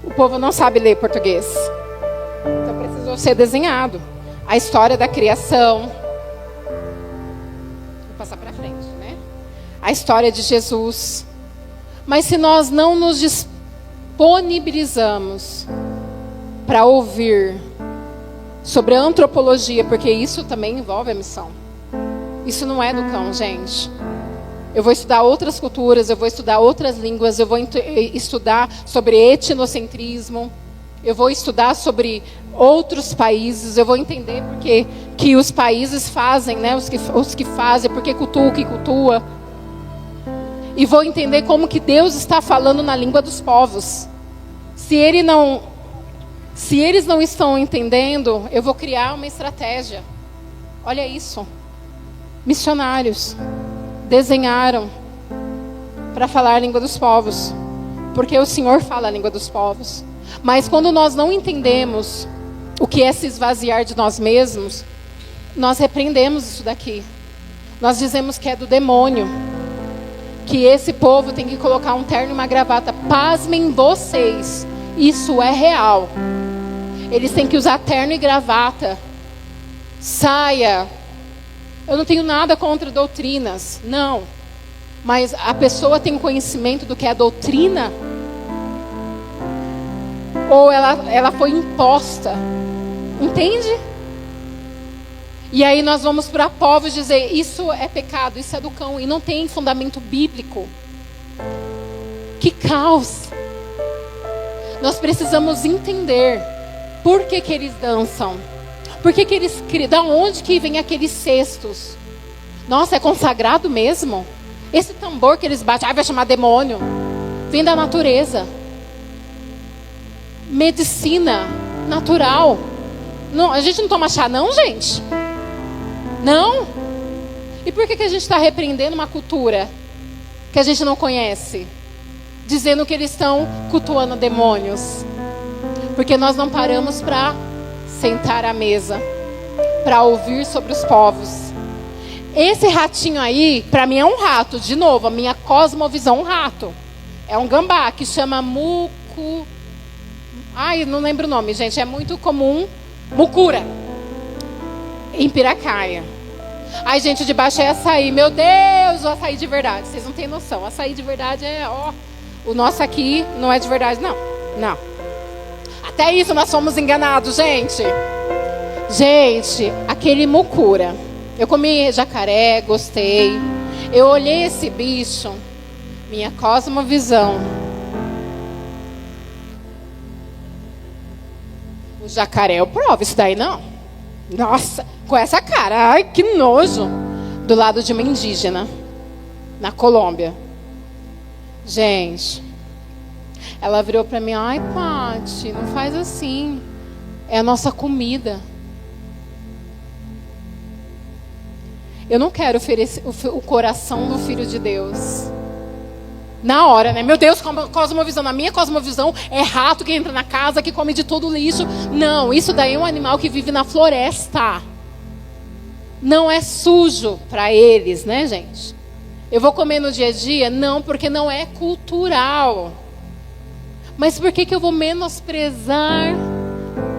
O povo não sabe ler português, então precisou ser desenhado. A história da criação. Vou passar para frente, né? A história de Jesus. Mas se nós não nos disponibilizamos para ouvir sobre a antropologia, porque isso também envolve a missão. Isso não é do cão, gente. Eu vou estudar outras culturas, eu vou estudar outras línguas, eu vou estudar sobre etnocentrismo, eu vou estudar sobre outros países, eu vou entender porque que os países fazem, né? Os que fazem, porque cultua o que cultua. E vou entender como que Deus está falando na língua dos povos. Se eles não estão entendendo, eu vou criar uma estratégia. Olha isso. Missionários desenharam para falar a língua dos povos, porque o Senhor fala a língua dos povos. Mas quando nós não entendemos o que é se esvaziar de nós mesmos, nós repreendemos isso daqui. Nós dizemos que é do demônio, que esse povo tem que colocar um terno e uma gravata. Pasmem vocês, isso é real. Eles têm que usar terno e gravata, saia. Eu não tenho nada contra doutrinas, não. Mas a pessoa tem conhecimento do que é a doutrina? Ou ela foi imposta? Entende? E aí nós vamos para povos dizer, isso é pecado, isso é do cão, e não tem fundamento bíblico. Que caos! Nós precisamos entender por que eles dançam. Por que eles criam? Da onde que vem aqueles cestos? Nossa, é consagrado mesmo? Esse tambor que eles batem, vai chamar demônio. Vem da natureza. Medicina natural. Não, a gente não toma chá não, gente? Não? E por que a gente está repreendendo uma cultura que a gente não conhece? Dizendo que eles estão cultuando demônios. Porque nós não paramos para sentar à mesa, para ouvir sobre os povos. Esse ratinho aí, para mim é um rato. De novo, a minha cosmovisão é um rato. É um gambá que chama mucu. Ai, não lembro o nome, gente. É muito comum. Mucura. Em Piracaia. Ai, gente, de baixo é açaí. Meu Deus, o açaí de verdade. Vocês não têm noção. Açaí de verdade é, ó. O nosso aqui não é de verdade, não. Não. Até isso nós fomos enganados, gente. Gente, aquele mucura. Eu comi jacaré, gostei. Eu olhei esse bicho. Minha cosmovisão. O jacaré eu provo, isso daí não. Nossa, com essa cara. Ai, que nojo. Do lado de uma indígena. Na Colômbia. Gente. Ela virou para mim, ai, Paty, não faz assim. É a nossa comida. Eu não quero oferecer o coração do Filho de Deus. Na hora, né? Meu Deus, cosmovisão. Na minha cosmovisão, é rato que entra na casa, que come de todo o lixo. Não, isso daí é um animal que vive na floresta. Não é sujo para eles, né, gente? Eu vou comer no dia a dia? Não, porque não é cultural. Mas por que eu vou menosprezar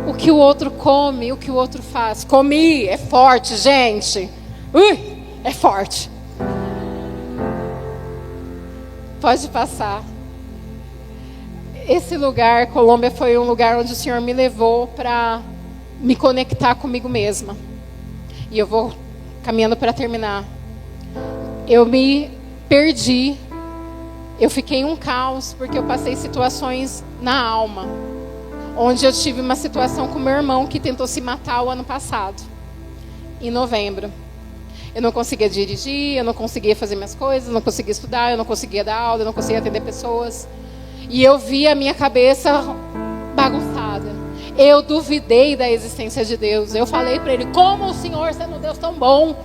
o que o outro come, o que o outro faz? Comi, é forte, gente. É forte. Pode passar. Esse lugar, Colômbia, foi um lugar onde o Senhor me levou para me conectar comigo mesma. E eu vou caminhando para terminar. Eu me perdi eu fiquei um caos, porque eu passei situações na alma. Onde eu tive uma situação com meu irmão que tentou se matar o ano passado, em novembro. Eu não conseguia dirigir, eu não conseguia fazer minhas coisas, eu não conseguia estudar, eu não conseguia dar aula, eu não conseguia atender pessoas. E eu vi a minha cabeça bagunçada. Eu duvidei da existência de Deus. Eu falei para ele, como o Senhor sendo um Deus tão bom?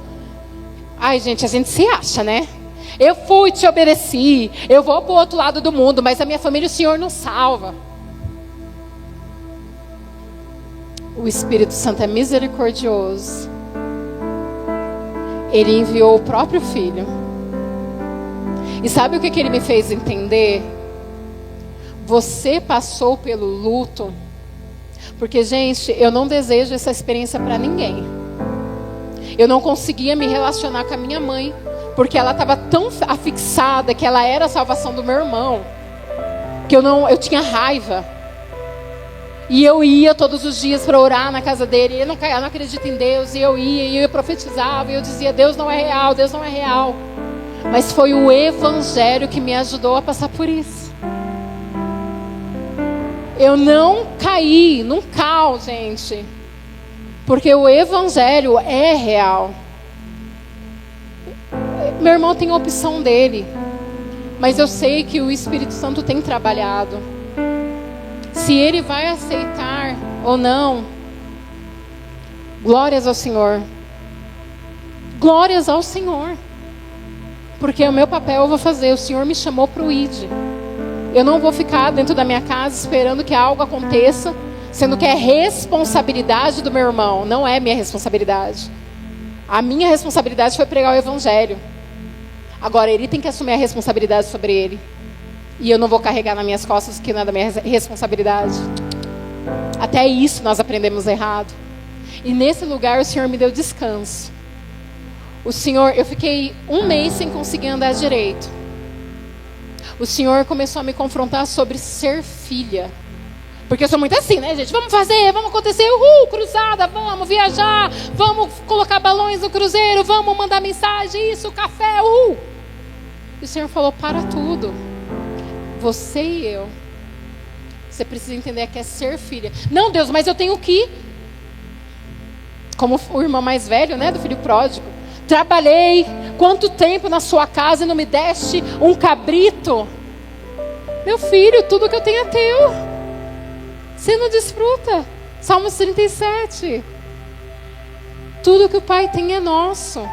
Ai, gente, a gente se acha, né? Eu fui, te obedeci, eu vou para o outro lado do mundo, mas a minha família o Senhor não salva. O Espírito Santo é misericordioso. Ele enviou o próprio Filho. E sabe o que ele me fez entender? Você passou pelo luto. Porque, gente, eu não desejo essa experiência para ninguém. Eu não conseguia me relacionar com a minha mãe, porque ela estava tão afixada que ela era a salvação do meu irmão, que eu tinha raiva. E eu ia todos os dias para orar na casa dele. Eu não acredito em Deus. E eu ia, e eu profetizava. E eu dizia, Deus não é real, Deus não é real. Mas foi o Evangelho que me ajudou a passar por isso. Eu não caí num caos, gente. Porque o Evangelho é real. Meu irmão tem a opção dele. Mas eu sei que o Espírito Santo tem trabalhado. Se ele vai aceitar ou não, glórias ao Senhor. Glórias ao Senhor. Porque o meu papel eu vou fazer. O Senhor me chamou para o ID. Eu não vou ficar dentro da minha casa esperando que algo aconteça, sendo que é responsabilidade do meu irmão. Não é minha responsabilidade. A minha responsabilidade foi pregar o Evangelho. Agora ele tem que assumir a responsabilidade sobre ele. E eu não vou carregar nas minhas costas, que não é da minha responsabilidade. Até isso nós aprendemos errado. E nesse lugar o Senhor me deu descanso. O Senhor, eu fiquei 1 mês sem conseguir andar direito. O Senhor começou a me confrontar sobre ser filha. Porque eu sou muito assim, né, gente? Vamos fazer, vamos acontecer, cruzada, vamos viajar, vamos colocar balões no cruzeiro, vamos mandar mensagem, isso, café, E o Senhor falou, para tudo. Você e eu. Você precisa entender que é ser filha. Não, Deus, mas eu tenho que... Como o irmão mais velho, né, do filho pródigo. Trabalhei quanto tempo na sua casa e não me deste um cabrito? Meu filho, tudo que eu tenho é teu. Você não desfruta. Salmos 37. Tudo que o Pai tem é nosso.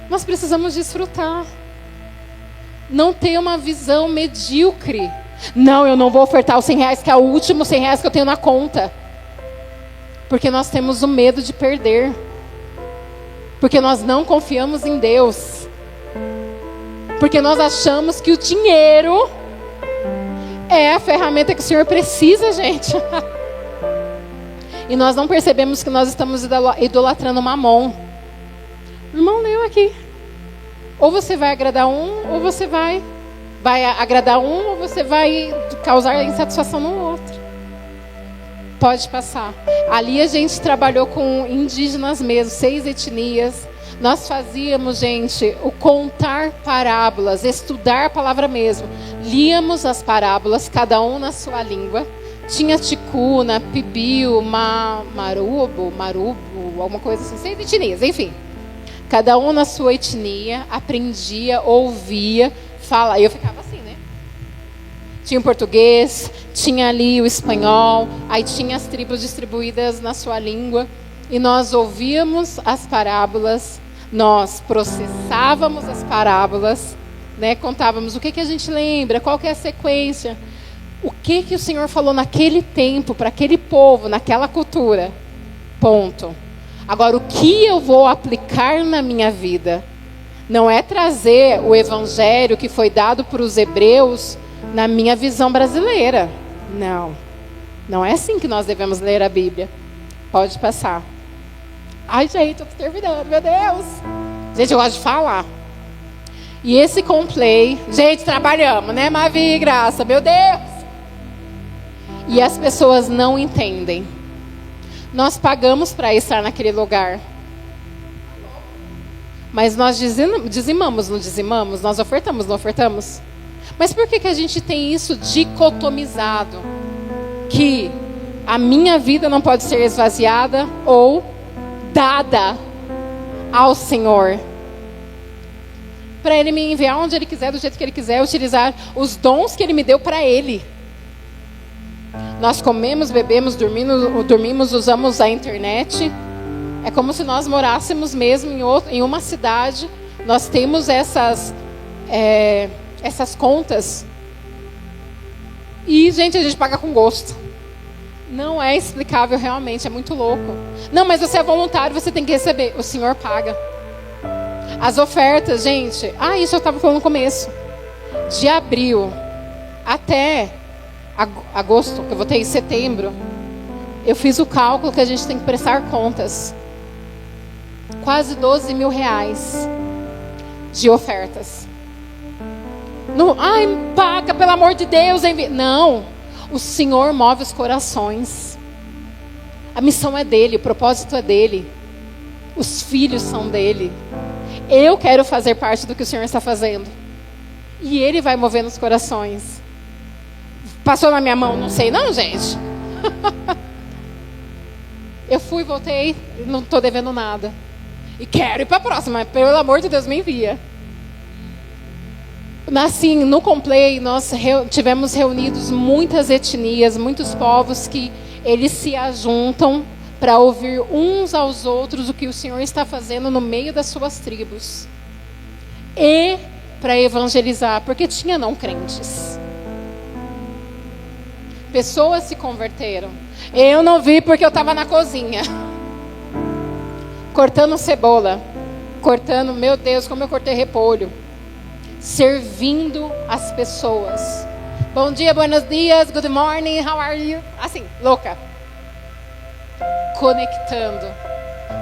Nós precisamos desfrutar. Não ter uma visão medíocre. Não, eu não vou ofertar os 100 reais, que é o último 100 reais que eu tenho na conta. Porque nós temos o medo de perder. Porque nós não confiamos em Deus. Porque nós achamos que o dinheiro é a ferramenta que o Senhor precisa, gente. E nós não percebemos que nós estamos idolatrando Mamon. O irmão leu aqui. Ou você vai agradar um, ou você vai agradar um, ou você vai causar insatisfação no outro. Pode passar. Ali a gente trabalhou com indígenas mesmo, 6 etnias. Nós fazíamos, gente, o contar parábolas, estudar a palavra mesmo. Líamos as parábolas, cada um na sua língua. Tinha ticuna, pibiu, marubo, alguma coisa assim, 6 etnias, enfim. Cada um na sua etnia, aprendia, ouvia, fala. E eu ficava assim, né? Tinha o português, tinha ali o espanhol, aí tinha as tribos distribuídas na sua língua. E nós ouvíamos as parábolas, nós processávamos as parábolas, né? Contávamos o que a gente lembra, qual que é a sequência. O que o Senhor falou naquele tempo, para aquele povo, naquela cultura. Ponto. Agora, o que eu vou aplicar na minha vida? Não é trazer o evangelho que foi dado para os hebreus na minha visão brasileira. Não. Não é assim que nós devemos ler a Bíblia. Pode passar. Ai, gente, eu estou terminando, meu Deus. Gente, eu gosto de falar. E esse complay... Gente, trabalhamos, né, Mavi e Graça? Meu Deus. E as pessoas não entendem. Nós pagamos para estar naquele lugar. Mas nós dizimamos, não dizimamos? Nós ofertamos, não ofertamos? Mas por que a gente tem isso dicotomizado? Que a minha vida não pode ser esvaziada ou dada ao Senhor. Para Ele me enviar onde Ele quiser, do jeito que Ele quiser, utilizar os dons que Ele me deu para Ele. Nós comemos, bebemos, dormimos, usamos a internet. É como se nós morássemos mesmo em uma cidade. Nós temos essas contas. E, gente, a gente paga com gosto. Não é explicável realmente, é muito louco. Não, mas você é voluntário, você tem que receber. O Senhor paga. As ofertas, gente. Isso eu estava falando no começo. De abril até agosto, que eu votei em setembro, eu fiz o cálculo que a gente tem que prestar contas. Quase 12 mil reais de ofertas. Não, paga, pelo amor de Deus. Não, o Senhor move os corações. A missão é dele, o propósito é dele. Os filhos são dele. Eu quero fazer parte do que o Senhor está fazendo. E Ele vai movendo os corações. Passou na minha mão? Não sei não, gente. Eu fui, voltei, não estou devendo nada. E quero ir para a próxima, pelo amor de Deus, me envia. Assim, no Complay, nós tivemos reunidos muitas etnias, muitos povos que eles se ajuntam para ouvir uns aos outros o que o Senhor está fazendo no meio das suas tribos. E para evangelizar, porque tinha não crentes. Pessoas se converteram. Eu não vi porque eu estava na cozinha. Cortando cebola. Meu Deus, como eu cortei repolho. Servindo as pessoas. Bom dia, buenos dias, good morning, how are you? Assim, louca. Conectando.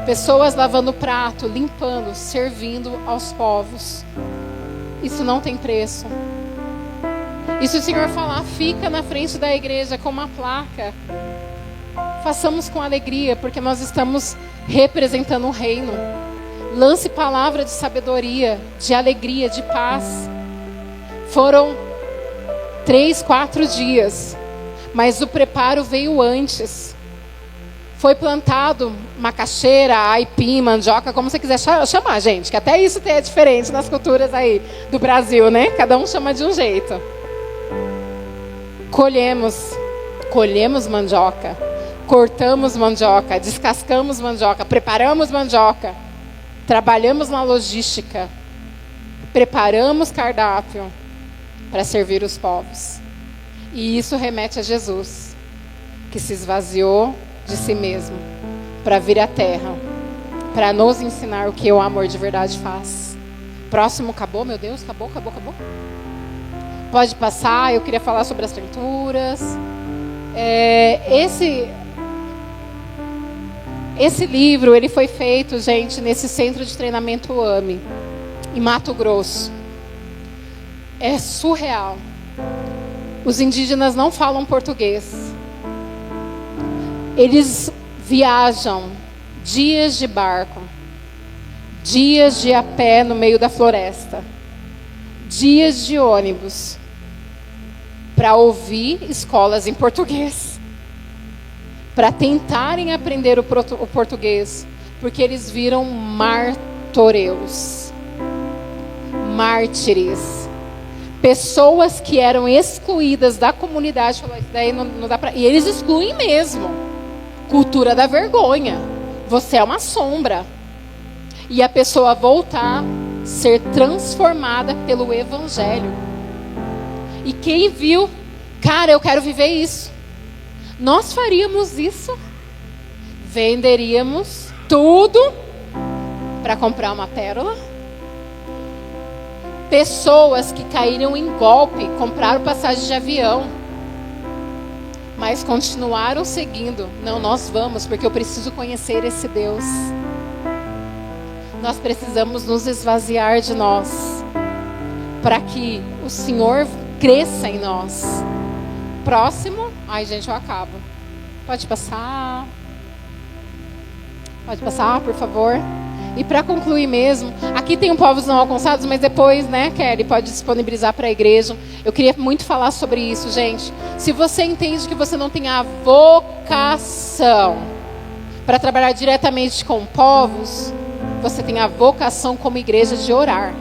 Pessoas lavando prato, limpando, servindo aos povos. Isso não tem preço. E se o Senhor falar, fica na frente da igreja com uma placa. Façamos com alegria, porque nós estamos representando o reino. Lance palavra de sabedoria, de alegria, de paz. Foram 3, 4 dias, mas o preparo veio antes. Foi plantado macaxeira, aipim, mandioca, como você quiser chamar, gente. Que até isso é diferente nas culturas aí do Brasil, né? Cada um chama de um jeito. Colhemos mandioca, cortamos mandioca, descascamos mandioca, preparamos mandioca, trabalhamos na logística, preparamos cardápio para servir os povos. E isso remete a Jesus, que se esvaziou de si mesmo para vir à terra, para nos ensinar o que o amor de verdade faz. Próximo, acabou, meu Deus, acabou. Pode passar, eu queria falar sobre as pinturas. Esse livro, ele foi feito, gente, nesse centro de treinamento AME, em Mato Grosso. É surreal. Os indígenas não falam português. Eles viajam dias de barco, dias de a pé no meio da floresta, dias de ônibus, para ouvir escolas em português, para tentarem aprender o português, porque eles viram martoreus, mártires, pessoas que eram excluídas da comunidade. Daí não dá pra... E eles excluem mesmo. Cultura da vergonha. Você é uma sombra. E a pessoa voltar, ser transformada pelo Evangelho. E quem viu, cara, eu quero viver isso. Nós faríamos isso. Venderíamos tudo para comprar uma pérola. Pessoas que caíram em golpe, compraram passagem de avião, mas continuaram seguindo. Não, nós vamos, porque eu preciso conhecer esse Deus. Nós precisamos nos esvaziar de nós, para que o Senhor cresça em nós. Próximo. Ai, gente, eu acabo. Pode passar. Pode passar, por favor. E para concluir mesmo, aqui tem um povos não alcançados, mas depois, né, Kelly, pode disponibilizar para a igreja. Eu queria muito falar sobre isso, gente. Se você entende que você não tem a vocação para trabalhar diretamente com povos, você tem a vocação como igreja de orar,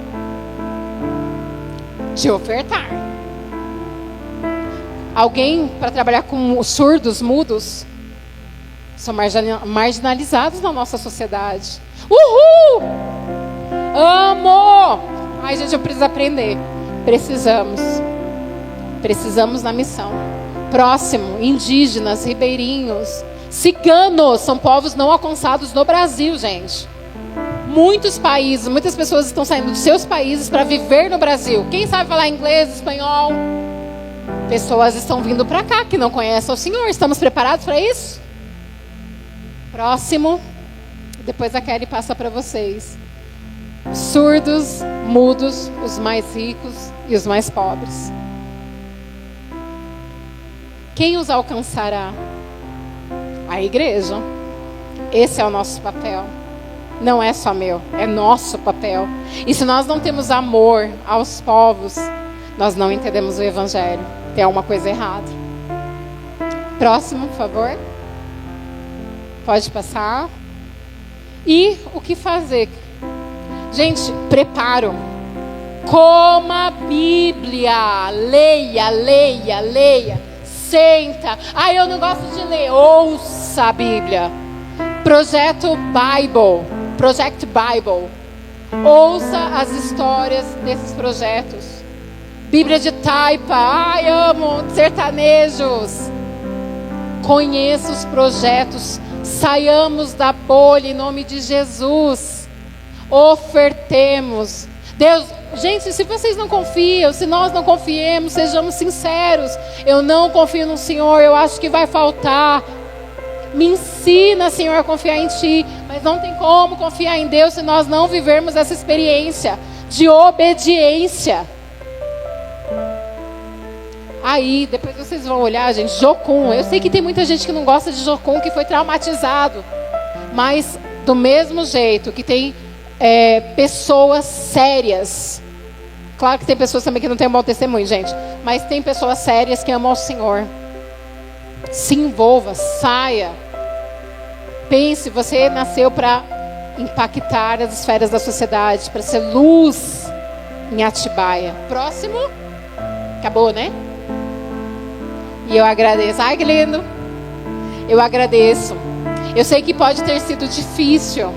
de ofertar. Alguém para trabalhar com surdos, mudos, são marginalizados na nossa sociedade. Uhul! Amo! Ai, gente, eu preciso aprender. Precisamos na missão. Próximo, indígenas, ribeirinhos, ciganos, são povos não alcançados no Brasil, gente. Muitos países, muitas pessoas estão saindo dos seus países para viver no Brasil. Quem sabe falar inglês, espanhol? Pessoas estão vindo para cá que não conhecem o Senhor. Estamos preparados para isso? Próximo. Depois a Kelly passa para vocês. Surdos, mudos, os mais ricos e os mais pobres. Quem os alcançará? A igreja. Esse é o nosso papel. Não é só meu, é nosso papel. E se nós não temos amor aos povos, nós não entendemos o evangelho. Tem alguma coisa errada. Próximo, por favor. Pode passar. E o que fazer? Gente, preparo. Coma a Bíblia. Leia, leia, leia. Senta. Ah, eu não gosto de ler. Ouça a Bíblia. Project Bible. Ouça as histórias desses projetos. Bíblia de taipa. Ai, amo sertanejos. Conheça os projetos. Saiamos da bolha em nome de Jesus. Ofertemos. Deus, gente, se vocês não confiam, se nós não confiemos, sejamos sinceros. Eu não confio no Senhor, eu acho que vai faltar. Me ensina, Senhor, a confiar em Ti. Mas não tem como confiar em Deus se nós não vivermos essa experiência de obediência. Aí, depois vocês vão olhar, gente, Jocum. Eu sei que tem muita gente que não gosta de Jocum, que foi traumatizado. Mas, do mesmo jeito que tem pessoas sérias. Claro que tem pessoas também que não têm um bom testemunho, gente. Mas tem pessoas sérias que amam o Senhor. Se envolva, saia. Pense, você nasceu para impactar as esferas da sociedade, para ser luz em Atibaia. Próximo. Acabou, né? E eu agradeço. Ai, que lindo. Eu agradeço. Eu sei que pode ter sido difícil.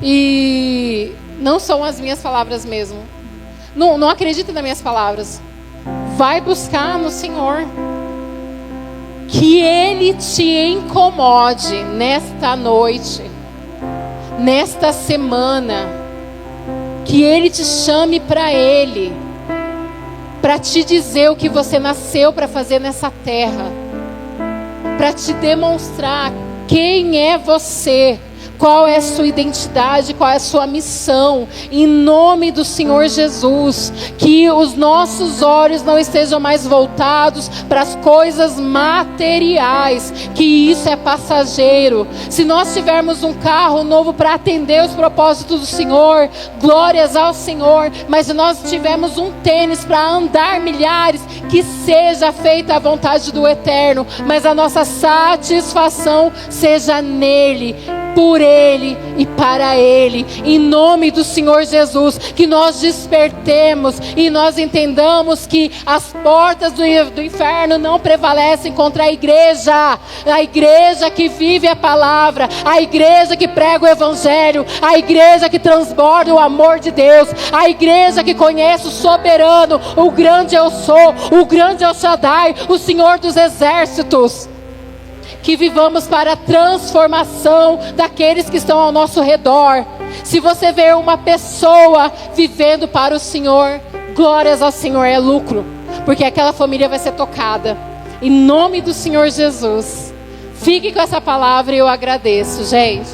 E não são as minhas palavras mesmo. Não acredita nas minhas palavras. Vai buscar no Senhor. Que Ele te incomode nesta noite, nesta semana. Que Ele te chame para Ele, para te dizer o que você nasceu para fazer nessa terra, para te demonstrar quem é você, qual é a sua identidade, qual é a sua missão, em nome do Senhor Jesus. Que os nossos olhos não estejam mais voltados para as coisas materiais, que isso é passageiro. Se nós tivermos um carro novo para atender os propósitos do Senhor, glórias ao Senhor. Mas se nós tivermos um tênis para andar milhares, que seja feita a vontade do Eterno, mas a nossa satisfação seja nele, por Ele e para Ele, em nome do Senhor Jesus. Que nós despertemos e nós entendamos que as portas do inferno não prevalecem contra a igreja que vive a palavra, a igreja que prega o evangelho, a igreja que transborda o amor de Deus, a igreja que conhece o soberano, o grande eu sou, o grande El Shaddai, o Senhor dos exércitos. Que vivamos para a transformação daqueles que estão ao nosso redor. Se você vê uma pessoa vivendo para o Senhor, glórias ao Senhor, é lucro, porque aquela família vai ser tocada, em nome do Senhor Jesus. Fique com essa palavra e eu agradeço, gente.